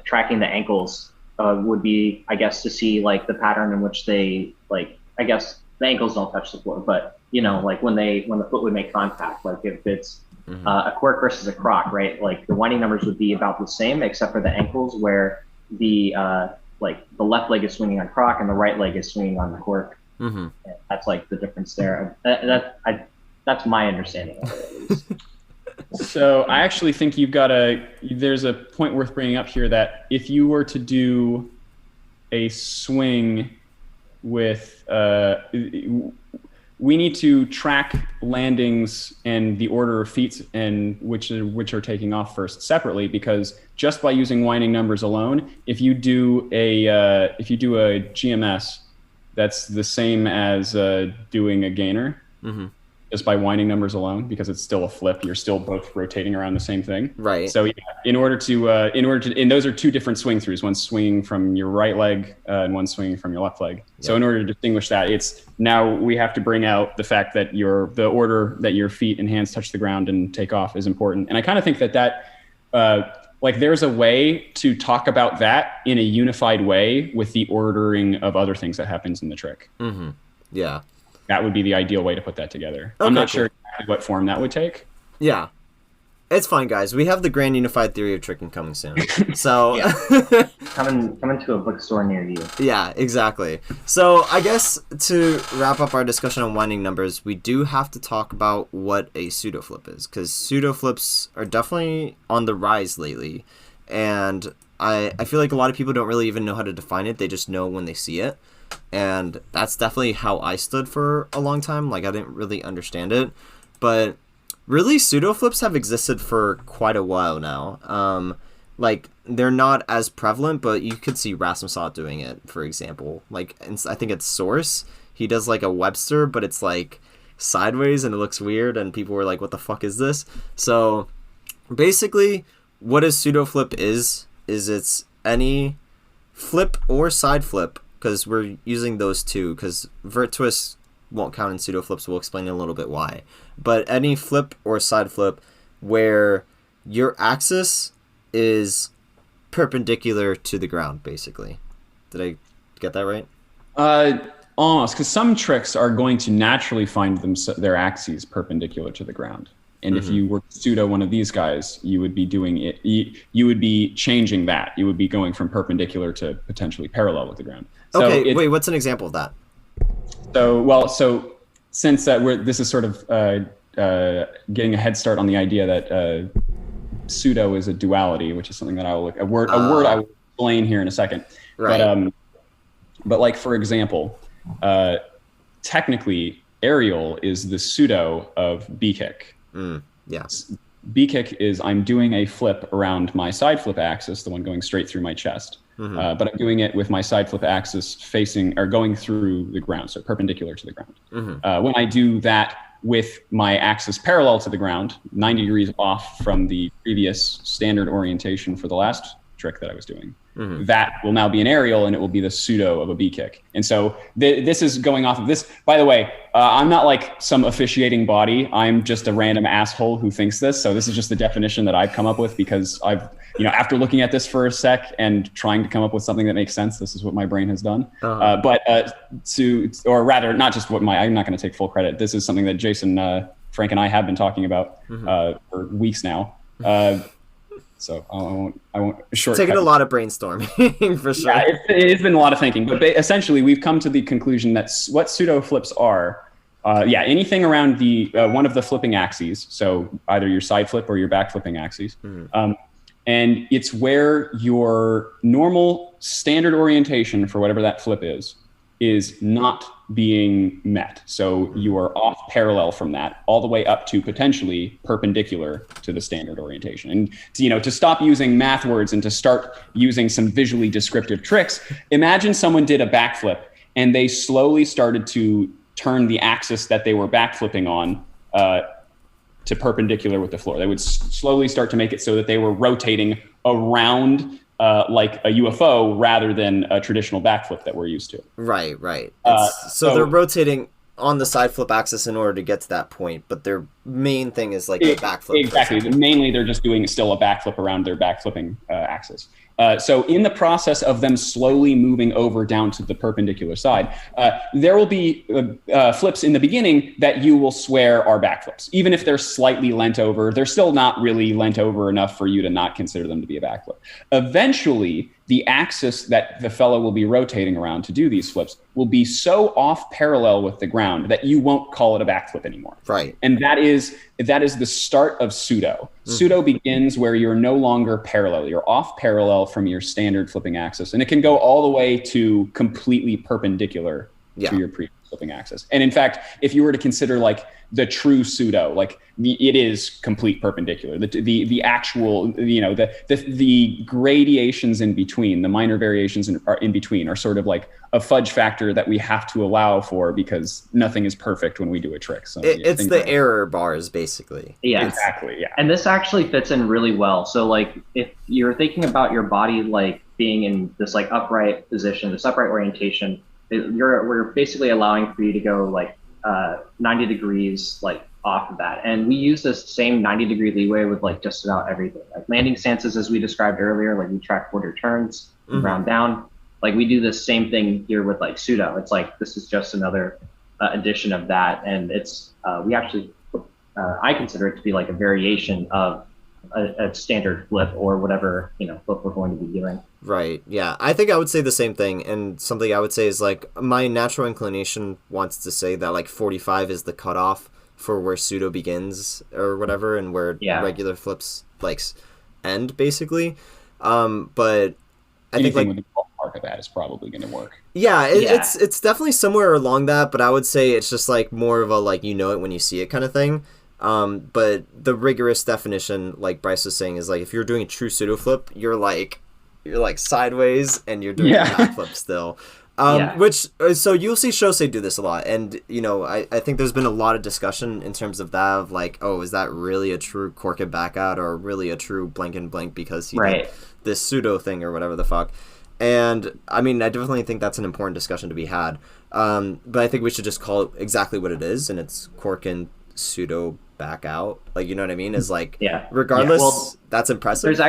tracking the ankles would be, I guess, to see like the pattern in which they like. I guess the ankles don't touch the floor, but like when the foot would make contact, like if it's a quirk versus a croc, right? Like the winding numbers would be about the same, except for the ankles, where the left leg is swinging on croc and the right leg is swinging on the quirk. Mm-hmm. That's like the difference there. That's my understanding of it, at least. So I actually think there's a point worth bringing up here that if you were to do a swing with, we need to track landings and the order of feet and which are taking off first separately, because just by using winding numbers alone, if you do a GMS, that's the same as doing a gainer. Mm-hmm. Just by winding numbers alone, because it's still a flip, you're still both rotating around the same thing. Right. So in order to, and those are two different swing throughs, one swinging from your right leg and one swinging from your left leg. Yep. So in order to distinguish that, now we have to bring out the fact that the order that your feet and hands touch the ground and take off is important. And I kind of think that there's a way to talk about that in a unified way with the ordering of other things that happens in the trick. Mm-hmm. Yeah. That would be the ideal way to put that together. Okay, I'm not sure exactly what form that would take. Yeah. It's fine, guys. We have the grand unified theory of tricking coming soon. So coming to a bookstore near you. Yeah, exactly. So I guess to wrap up our discussion on winding numbers, we do have to talk about what a pseudoflip is, because pseudoflips are definitely on the rise lately. And I feel like a lot of people don't really even know how to define it. They just know when they see it. And that's definitely how I stood for a long time. Like, I didn't really understand it. But really, pseudoflips have existed for quite a while now. They're not as prevalent, but you could see Rasmusot doing it, for example. Like, I think it's Source. He does, like, a Webster, but it's, like, sideways, and it looks weird, and people were like, what the fuck is this? So, basically, what a pseudoflip is it's any flip or side flip, because we're using those two, because vert twist won't count in pseudoflips. We'll explain in a little bit why. But any flip or side flip where your axis is perpendicular to the ground, basically. Did I get that right? Almost, because some tricks are going to naturally find their axes perpendicular to the ground. And if you were to pseudo one of these guys, you would be doing it. You would be changing that. You would be going from perpendicular to potentially parallel with the ground. Okay, wait. What's an example of that? So since this is sort of getting a head start on the idea that pseudo is a duality, which is something that a word I will explain here in a second. Right. But like for example, technically aerial is the pseudo of B kick. Yes. B kick is I'm doing a flip around my side flip axis, the one going straight through my chest. But I'm doing it with my side flip axis facing or going through the ground, so perpendicular to the ground. When I do that with my axis parallel to the ground, 90 degrees off from the previous standard orientation for the last trick that I was doing, that will now be an aerial, and it will be the pseudo of a B kick. And so this is going off of this. By the way, I'm not like some officiating body. I'm just a random asshole who thinks this. So this is just the definition that I've come up with because I've, after looking at this for a sec and trying to come up with something that makes sense, this is what my brain has done. Or rather, not just what I'm not going to take full credit. This is something that Jason, Frank, and I have been talking about for weeks now. So I won't shortcut. Taking a lot of brainstorming for sure. Yeah, it's been a lot of thinking, but essentially we've come to the conclusion that what pseudo flips are, anything around the one of the flipping axes. So either your side flip or your back flipping axes, And it's where your normal standard orientation for whatever that flip is not being met. So you are off parallel from that all the way up to potentially perpendicular to the standard orientation. And to stop using math words and to start using some visually descriptive tricks, imagine someone did a backflip and they slowly started to turn the axis that they were backflipping on to perpendicular with the floor. They would slowly start to make it so that they were rotating around like a UFO rather than a traditional backflip that we're used to. Right. So they're rotating on the side flip axis in order to get to that point, but their main thing is like the backflip. Exactly. Mainly they're just doing still a backflip around their backflipping axis. So in the process of them slowly moving over down to the perpendicular side, there will be flips in the beginning that you will swear are backflips. Even if they're slightly leant over, they're still not really leant over enough for you to not consider them to be a backflip. Eventually, the axis that the fellow will be rotating around to do these flips will be so off parallel with the ground that you won't call it a backflip anymore. Right. And that is the start of pseudo. Pseudo begins where you're no longer parallel. You're off parallel from your standard flipping axis. And it can go all the way to completely perpendicular to your previous flipping axis. And in fact, if you were to consider like the true pseudo, like it is complete perpendicular. The actual, the gradations in between, the minor variations in between are sort of like a fudge factor that we have to allow for because nothing is perfect when we do a trick. So it's the error bars basically. Yeah, exactly. Yeah. And this actually fits in really well. So like if you're thinking about your body like being in this like upright position, this upright orientation, we're basically allowing for you to go like 90 degrees like off of that. And we use this same 90-degree leeway with like just about everything. Like landing stances, as we described earlier, like we track quarter turns, round down. Like we do the same thing here with like pseudo. It's like this is just another edition of that. And it's we actually I consider it to be like a variation of a standard flip or whatever flip we're going to be doing. Right. Yeah. I think I would say the same thing. And something I would say is like my natural inclination wants to say that like 45 is the cutoff for where pseudo begins or whatever, and where regular flips like end basically. But I think like with the ballpark of that is probably going to work. Yeah, it's definitely somewhere along that, but I would say it's just like more of a like it when you see it kind of thing. But the rigorous definition, like Bryce was saying, is like if you're doing a true pseudo flip, you're like sideways and you're doing a backflip still. Which so you'll see Shosei do this a lot, and I think there's been a lot of discussion in terms of that of like, oh, is that really a true cork and back out or really a true blank and blank because he did this pseudo thing or whatever the fuck. And I mean, I definitely think that's an important discussion to be had. But I think we should just call it exactly what it is, and it's cork and pseudo back out. Like, you know what I mean? Is like, regardless, well, that's impressive. There's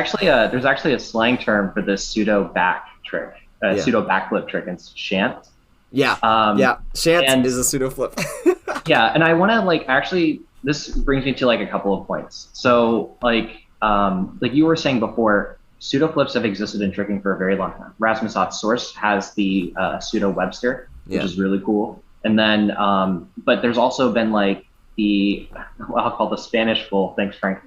actually a slang term for this pseudo back trick. Pseudo backflip trick, and it's shant. Shant is a pseudo flip. And I want to actually, this brings me to a couple of points. So like you were saying before, pseudo flips have existed in tricking for a very long time. Rasmus Ott's source has the pseudo Webster, which is really cool. And then, but there's also been I'll call the Spanish full, thanks Frank,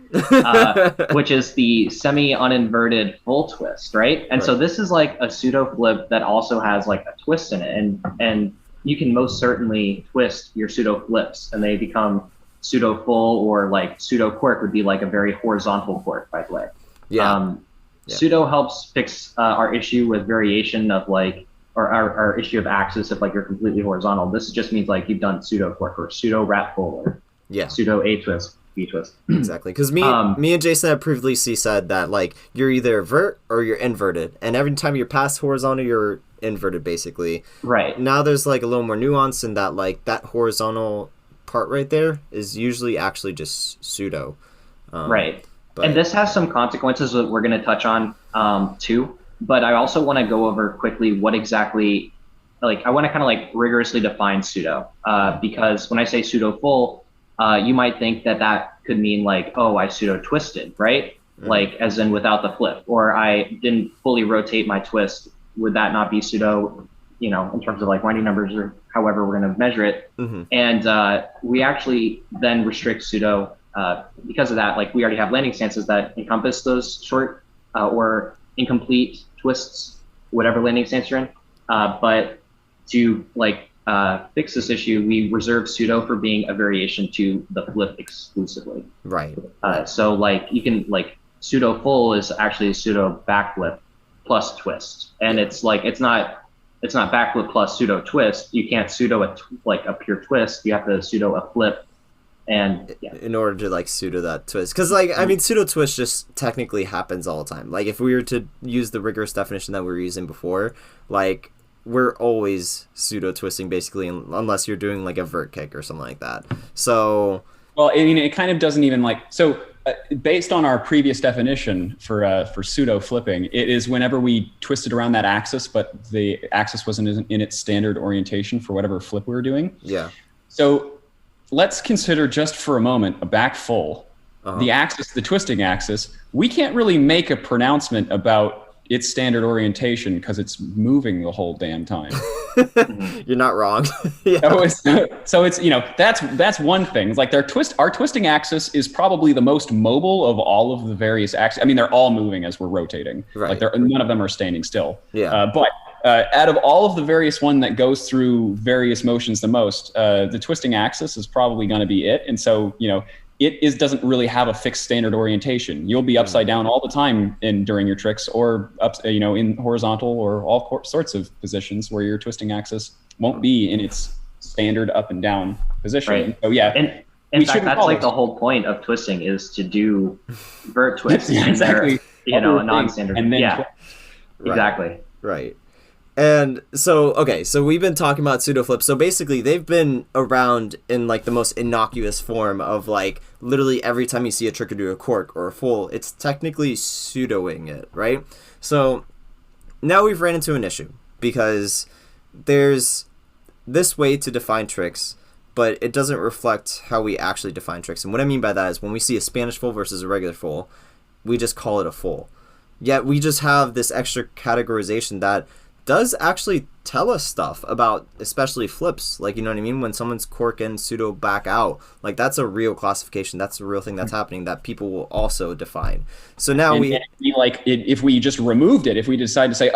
which is the semi-uninverted full twist, right? And so this is like a pseudo flip that also has a twist in it, and you can most certainly twist your pseudo flips, and they become pseudo full, or pseudo quirk would be a very horizontal quirk, by the way. Pseudo helps fix our issue with variation of or our issue of axis if you're completely horizontal. This just means you've done pseudo quirk or pseudo rat full or pseudo A twist, B twist. Exactly, because me and Jason have previously said that you're either vert or you're inverted, and every time you're past horizontal, you're inverted basically. Right. Now there's a little more nuance in that that horizontal part right there is usually actually just pseudo. Right. But, and this has some consequences that we're going to touch on too. But I also want to go over quickly what exactly, I want to kind of rigorously define pseudo, because when I say pseudo full, you might think that could mean oh, I pseudo twisted, right? As in without the flip, or I didn't fully rotate my twist. Would that not be pseudo, in terms of winding numbers or however we're going to measure it? And we actually then restrict pseudo because of that. We already have landing stances that encompass those short or incomplete twists, whatever landing stance you're in. But to fix this issue, we reserve pseudo for being a variation to the flip exclusively. Right. So you can pseudo full is actually pseudo backflip plus twist, and it's not backflip plus pseudo twist. You can't pseudo a pure twist. You have to pseudo a flip, and in order to pseudo that twist, because pseudo twist just technically happens all the time. Like if we were to use the rigorous definition that we were using before, we're always pseudo twisting basically, unless you're doing a vert kick or something like that. So it kind of doesn't even based on our previous definition for pseudo flipping, it is whenever we twisted around that axis, but the axis wasn't in its standard orientation for whatever flip we were doing. Yeah. So let's consider just for a moment a back full. The axis, the twisting axis, we can't really make a pronouncement about its standard orientation because it's moving the whole damn time. You're not wrong. Yeah. So it's that's one thing. It's our twisting axis is probably the most mobile of all of the various axes. I mean, they're all moving as we're rotating. Right. None of them are standing still. Yeah. But out of all of the various one that goes through various motions the most, the twisting axis is probably going to be it. And so it doesn't really have a fixed standard orientation. You'll be upside down all the time during your tricks, or in horizontal or all sorts of positions where your twisting axis won't be in its standard up and down position. Right. So yeah, and in fact, that's the whole point of twisting is to do vert twists exactly. a non-standard. And then Right. Exactly. Right. And so we've been talking about pseudoflips. So basically they've been around in the most innocuous form of literally every time you see a tricker do a cork or a full, it's technically pseudoing it, right? So now we've ran into an issue because there's this way to define tricks, but it doesn't reflect how we actually define tricks. And what I mean by that is when we see a Spanish full versus a regular full, we just call it a full. Yet we just have this extra categorization that does actually tell us stuff about especially flips, you know what I mean, when someone's cork and pseudo back out, that's a real classification, that's a real thing that's happening that people will also define. So now if we just removed it, if we decide to say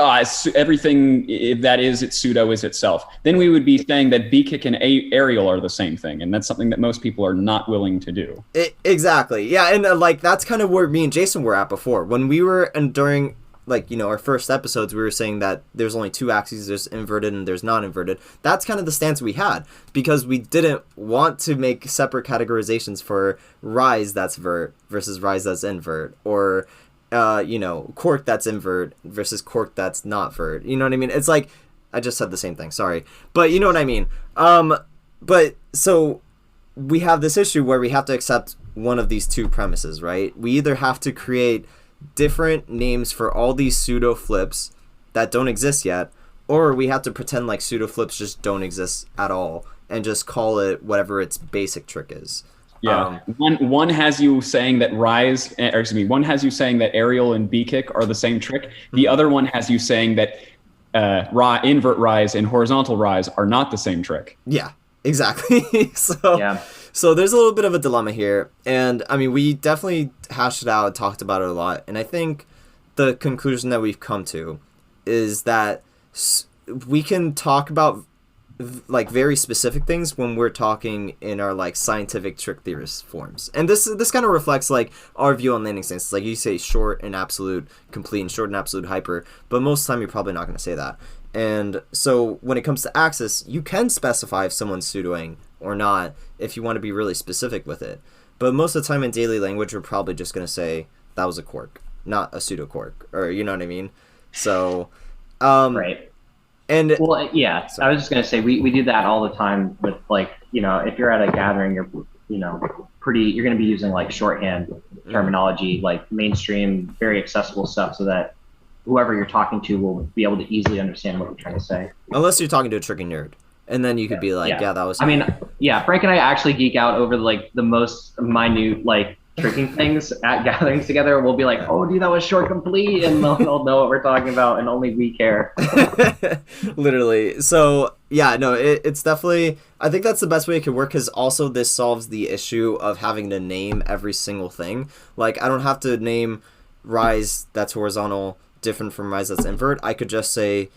everything it's pseudo is itself, then we would be saying that B kick and aerial are the same thing, and that's something that most people are not willing to do. Exactly, yeah. And that's kind of where me and Jason were at before when we were, and during our first episodes, we were saying that there's only two axes, there's inverted and there's non-inverted. That's kind of the stance we had because we didn't want to make separate categorizations for rise that's vert versus rise that's invert, or cork that's invert versus cork that's not vert. You know what I mean? It's I just said the same thing, sorry. But you know what I mean? But so we have this issue where we have to accept one of these two premises, right? We either have to create different names for all these pseudo flips that don't exist yet, or we have to pretend pseudo flips just don't exist at all and just call it whatever its basic trick is. Yeah. One has you saying that one has you saying that aerial and B kick are the same trick. The other one has you saying that invert rise and horizontal rise are not the same trick. Yeah, exactly. So there's a little bit of a dilemma here, and we definitely hashed it out, talked about it a lot, and I think the conclusion that we've come to is that we can talk about very specific things when we're talking in our scientific trick theorist forms, and this kind of reflects our view on landing stances. You say short and absolute complete and short and absolute hyper, but most of the time you're probably not going to say that. And so when it comes to axis, you can specify if someone's pseudoing or not if you want to be really specific with it. But most of the time in daily language, we're probably just going to say that was a cork, not a pseudo cork, or you know what I mean? So, right. And yeah, sorry. I was just going to say we do that all the time with if you're at a gathering, you're going to be using shorthand terminology, mainstream, very accessible stuff, so that whoever you're talking to will be able to easily understand what you're trying to say. Unless you're talking to a tricking nerd. And then you could be that was... Frank and I actually geek out over the most minute tricking things at gatherings together. We'll be oh dude, that was short complete, and they'll know what we're talking about, and only we care. Literally. So yeah, no, it's definitely, I think that's the best way it could work, because also this solves the issue of having to name every single thing. I don't have to name rise that's horizontal different from rise that's invert, I could just say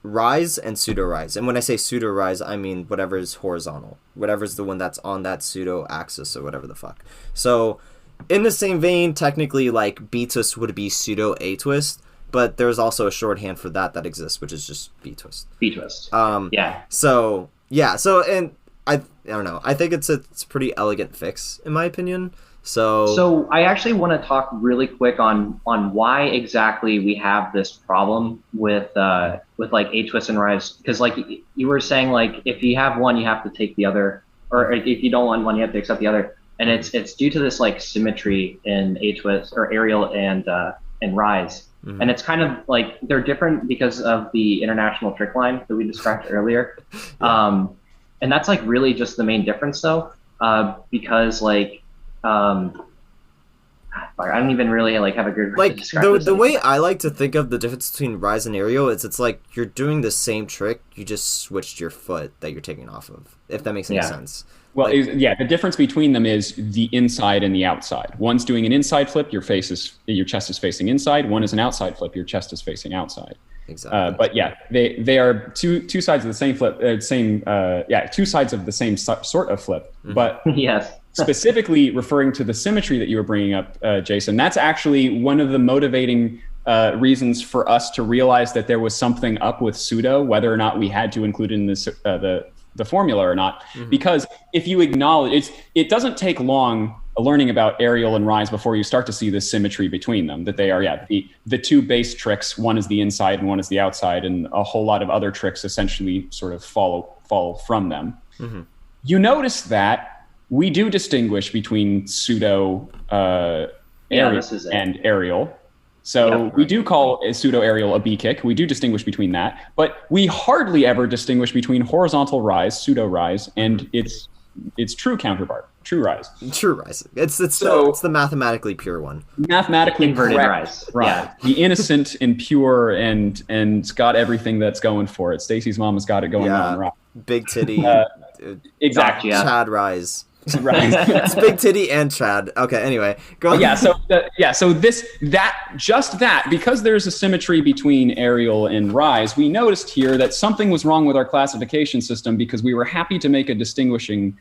rise and pseudo rise. And when I say pseudo rise, I mean whatever is horizontal, whatever's the one that's on that pseudo axis or whatever the fuck. So in the same vein, technically, like B twist would be pseudo A twist, but there's also a shorthand for that exists, which is just B twist. B twist. Yeah. So yeah. So and I don't know. I think it's a pretty elegant fix in my opinion. So I actually want to talk really quick on why exactly we have this problem with like A twist and rise, because like you were saying, like if you have one you have to take the other, or if you don't want one you have to accept the other, and it's due to this like symmetry in A twist or aerial and rise. Mm-hmm. And it's kind of like they're different because of the international trick line that we described earlier. Yeah. And that's like really just the main difference though, because like I don't even really like have a good way to describe the way I like to think of the difference between rise and aerial is it's like you're doing the same trick, you just switched your foot that you're taking off of, if that makes any sense. Well, the difference between them is the inside and the outside. One's doing an inside flip, your chest is facing inside. One is an outside flip, your chest is facing outside. Exactly. But yeah, they are two sides of the same flip, two sides of the same sort of flip. Mm-hmm. But yes. Specifically referring to the symmetry that you were bringing up, Jason, that's actually one of the motivating reasons for us to realize that there was something up with pseudo, whether or not we had to include it in this, the formula or not. Mm-hmm. Because if you acknowledge, it doesn't take long learning about aerial and rise before you start to see the symmetry between them, that they are, the two base tricks, one is the inside and one is the outside, and a whole lot of other tricks essentially sort of follow from them. Mm-hmm. You notice that we do distinguish between pseudo aerial and aerial. So we do call a pseudo aerial a B kick. We do distinguish between that, but we hardly ever distinguish between horizontal rise, pseudo rise, and its true counterpart, true rise. True rise. It's the mathematically pure one. Mathematically inverted rise. Yeah. The innocent and pure and it's got everything that's going for it. Stacy's mom has got it going on. Right? Big titty. Exactly. Chad rise. Right. It's big titty and Chad. Okay, anyway. Go on. So because there's a symmetry between aerial and rise, we noticed here that something was wrong with our classification system because we were happy to make a distinction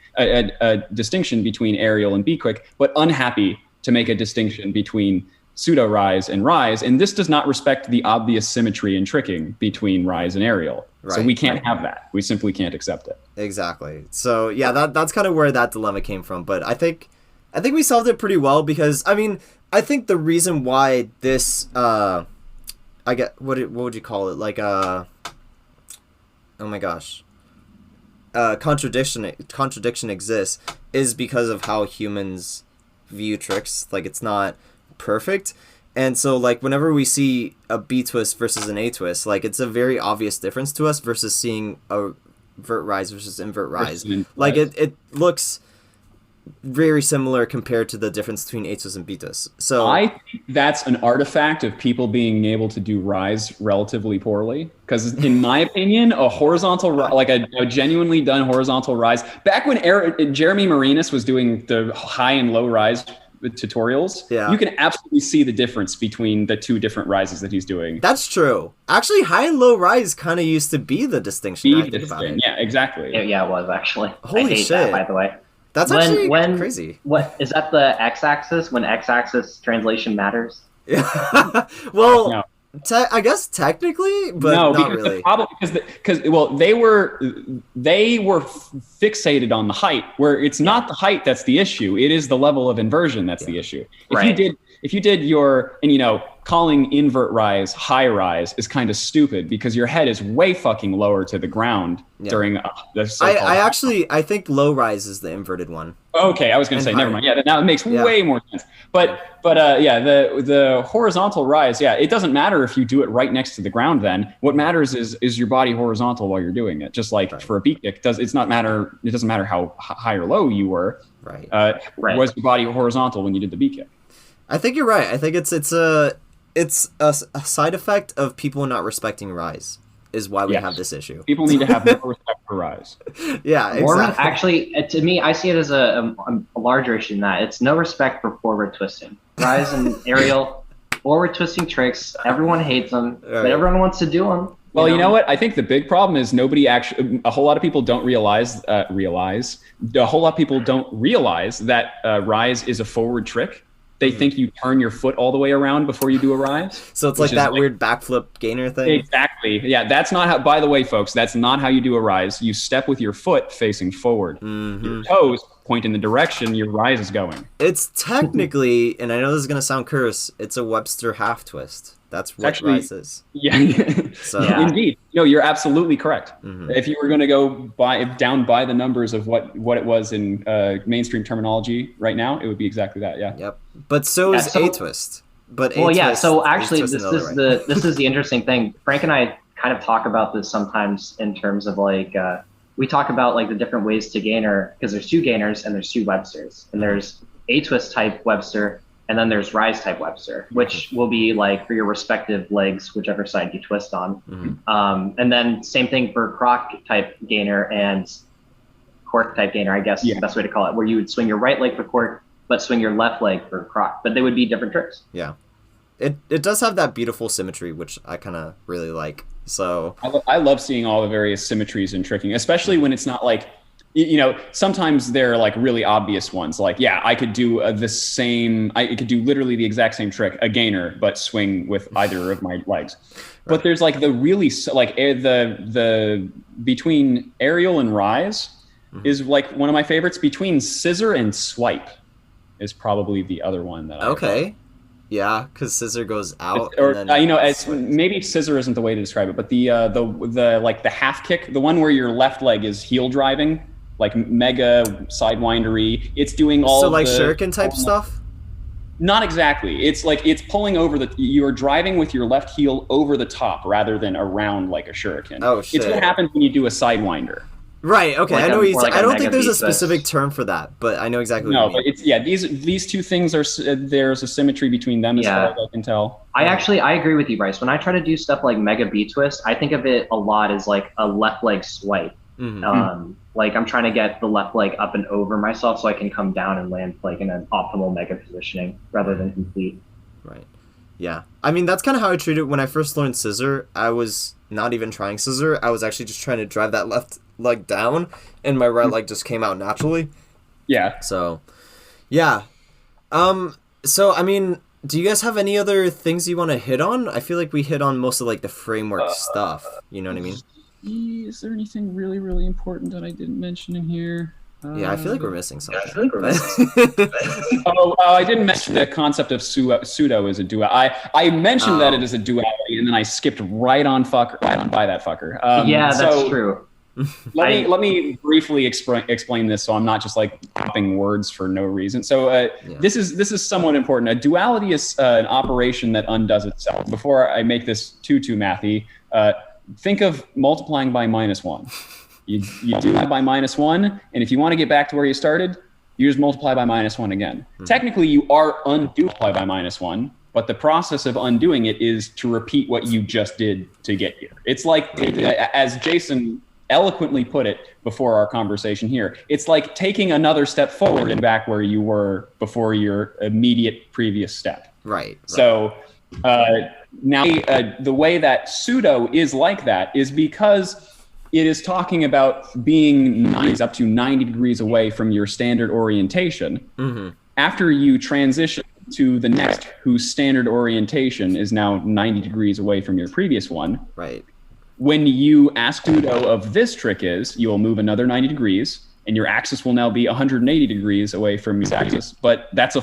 between aerial and B quick, but unhappy to make a distinction between pseudo rise and rise, and this does not respect the obvious symmetry and tricking between rise and aerial. Right, so we can't have that. We simply can't accept it. Exactly. So yeah, that's kind of where that dilemma came from. But I think we solved it pretty well because I think the reason why this what would you call it, like oh my gosh, contradiction exists is because of how humans view tricks. Like it's not perfect, and so like whenever we see a B twist versus an A twist, like it's a very obvious difference to us versus seeing a vert rise versus invert rise. Like it looks very similar compared to the difference between A twist and B twist. So I think that's an artifact of people being able to do rise relatively poorly, because in my opinion, a horizontal like a genuinely done horizontal rise, back when Jeremy Marinas was doing the high and low rise tutorials, you can absolutely see the difference between the two different rises that he's doing. That's true. Actually, high and low rise kind of used to be the distinction. I think about it. Yeah, exactly. Yeah, it was actually. Holy I hate shit! That, by the way, that's actually crazy. What is that? The x-axis? When x-axis translation matters? Yeah. Well. No. I guess technically, but no, not because really. The problem, because they were fixated on the height, where it's not the height that's the issue. It is the level of inversion that's the issue. If you did your, and calling invert rise high rise is kind of stupid because your head is way fucking lower to the ground during the I think low rise is the inverted one. Okay, I was going to say, never mind. Yeah, now it makes way more sense. But the horizontal rise, it doesn't matter if you do it right next to the ground then. What matters is your body horizontal while you're doing it. Just like for a B kick, it doesn't matter how high or low you were. Right. Was your body horizontal when you did the B kick? I think you're right. I think it's a side effect of people not respecting rise is why we have this issue. People need to have more respect for rise. Yeah, exactly. Or actually, to me, I see it as a larger issue than that. It's no respect for forward twisting. Rise and aerial, forward twisting tricks. Everyone hates them, but everyone wants to do them. Well, you know what? I think the big problem is a whole lot of people don't realize that rise is a forward trick. They think you turn your foot all the way around before you do a rise. So it's like that weird backflip gainer thing? Exactly. Yeah, that's not how, by the way, folks, that's not how you do a rise. You step with your foot facing forward. Your toes point in the direction your rise is going. It's technically, and I know this is going to sound curse, it's a Webster half twist. That's what rise is. Yeah. So Indeed. No, you're absolutely correct. If you were going to go down by the numbers of what it was in mainstream terminology right now, it would be exactly that. Yeah. Yep. But so is a twist. But so actually this is the interesting thing. Frank and I kind of talk about this sometimes in terms of like we talk about like the different ways to gainer, because there's two gainers and there's two Websters, and there's a twist type Webster, and then there's rise type Webster, which will be like for your respective legs, whichever side you twist on. And then same thing for croc type gainer and cork type gainer, I guess is the best way to call it, where you would swing your right leg for cork, but swing your left leg for croc. But they would be different tricks. Yeah. It does have that beautiful symmetry, which I kind of really like. So I love seeing all the various symmetries in tricking, especially when it's not like, sometimes they're like really obvious ones. Like, I could do I could do literally the exact same trick, a gainer, but swing with either of my legs. But there's like the really, like the between aerial and rise is like one of my favorites. Between scissor and swipe is probably the other one that Yeah, because scissor goes out. Maybe scissor isn't the way to describe it, but the like the half kick, the one where your left leg is heel driving, like mega sidewindery. It's doing all so like shuriken type stuff. Not exactly. It's like it's pulling over you're driving with your left heel over the top rather than around like a shuriken. Oh shit! It's what happens when you do a sidewinder. Right. Okay. Like I know what you said. like I don't think there's a V-twist. specific term for that, but I know exactly what you mean. No, but it's these two things are there's a symmetry between them as far as I can tell. I agree with you, Bryce. When I try to do stuff like mega B-twist, I think of it a lot as like a left leg swipe. Like I'm trying to get the left leg up and over myself so I can come down and land like in an optimal mega positioning rather than complete. Right. Yeah. I mean, that's kind of how I treated it when I first learned scissor. I was not even trying scissor. I was actually just trying to drive that left leg down, and my right leg just came out naturally. Yeah. So, yeah. So, I mean, do you guys have any other things you want to hit on? I feel like we hit on most of like the framework stuff. You know what I mean? Is there anything really, really important that I didn't mention in here? Yeah, I feel like we're missing something. I didn't mention the concept of pseudo as a duality. I mentioned that it is a duality, and then I skipped right on by that fucker. That's true. Let me briefly explain this, so I'm not just like popping words for no reason. So this is somewhat important. A duality is an operation that undoes itself. Before I make this too mathy, think of multiplying by -1. You do that by -1, and if you want to get back to where you started, you just multiply by -1 again. Technically, you are multiply by -1, but the process of undoing it is to repeat what you just did to get here. It's like, as Jason eloquently put it before our conversation here, it's like taking another step forward and back where you were before your immediate previous step. Right. So now the way that pseudo is like that is because it is talking about being up to 90 degrees away from your standard orientation. After you transition to the next, whose standard orientation is now 90 degrees away from your previous one. Right. When you ask pseudo of this trick you will move another 90 degrees, and your axis will now be 180 degrees away from your axis. But that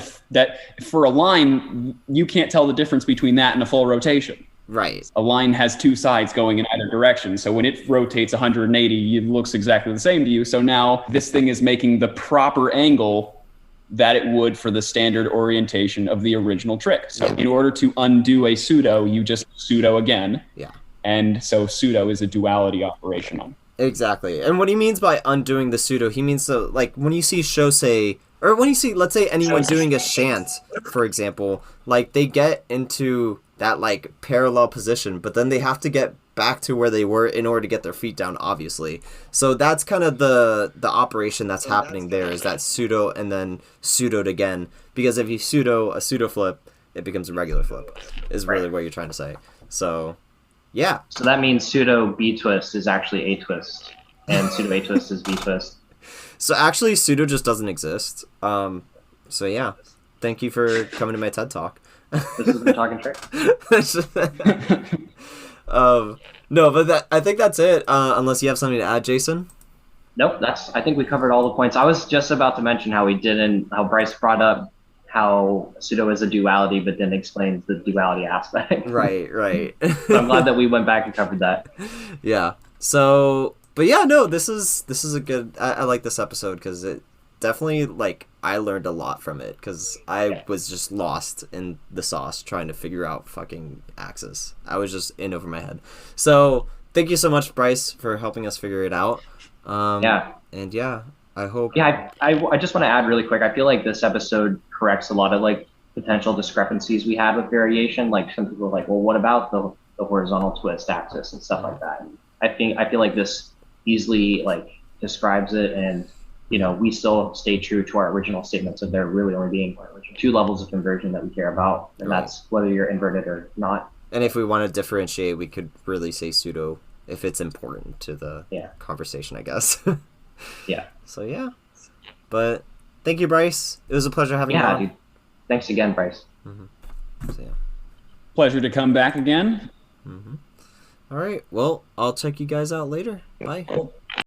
for a line, you can't tell the difference between that and a full rotation. Right. A line has two sides going in either direction. So when it rotates 180, it looks exactly the same to you. So now this thing is making the proper angle that it would for the standard orientation of the original trick. So in order to undo a pseudo, you just pseudo again. Yeah. And so pseudo is a duality operation on. Exactly. And what he means by undoing the pseudo, he means so like when you see shosei, or when you see, let's say, anyone doing a shant, for example, like they get into that like parallel position, but then they have to get back to where they were in order to get their feet down, obviously. So that's kind of the operation that's happening there, is that pseudo and then pseudoed again. Because if you pseudo a pseudo flip, it becomes a regular flip, is really what you're trying to say. So, yeah. So that means pseudo B twist is actually A twist, and pseudo A twist is B twist. So actually, pseudo just doesn't exist. So yeah, thank you for coming to my TED Talk. This has been Talking Trick. No, but I think that's it. Unless you have something to add, Jason. Nope, I think we covered all the points. I was just about to mention how Bryce brought up how pseudo is a duality, but then explains the duality aspect. Right. So I'm glad that we went back and covered that. Yeah. So, but yeah, no, this is a good. I like this episode because it definitely, like, I learned a lot from it because I was just lost in the sauce trying to figure out fucking Axis. I was just in over my head. So thank you so much, Bryce, for helping us figure it out. And yeah, I hope. Yeah, I just want to add really quick. I feel like this episode corrects a lot of like potential discrepancies we had with variation. Like some people are like, well, what about the horizontal twist axis and stuff like that? And I feel like this easily like describes it, and we still stay true to our original statements of there really only being two levels of conversion that we care about, and that's whether you're inverted or not. And if we want to differentiate, we could really say pseudo if it's important to the conversation, I guess. Yeah. So yeah, but thank you, Bryce. It was a pleasure having you on. Dude. Thanks again, Bryce. So, yeah. Pleasure to come back again. All right. Well, I'll check you guys out later. Bye. Cool.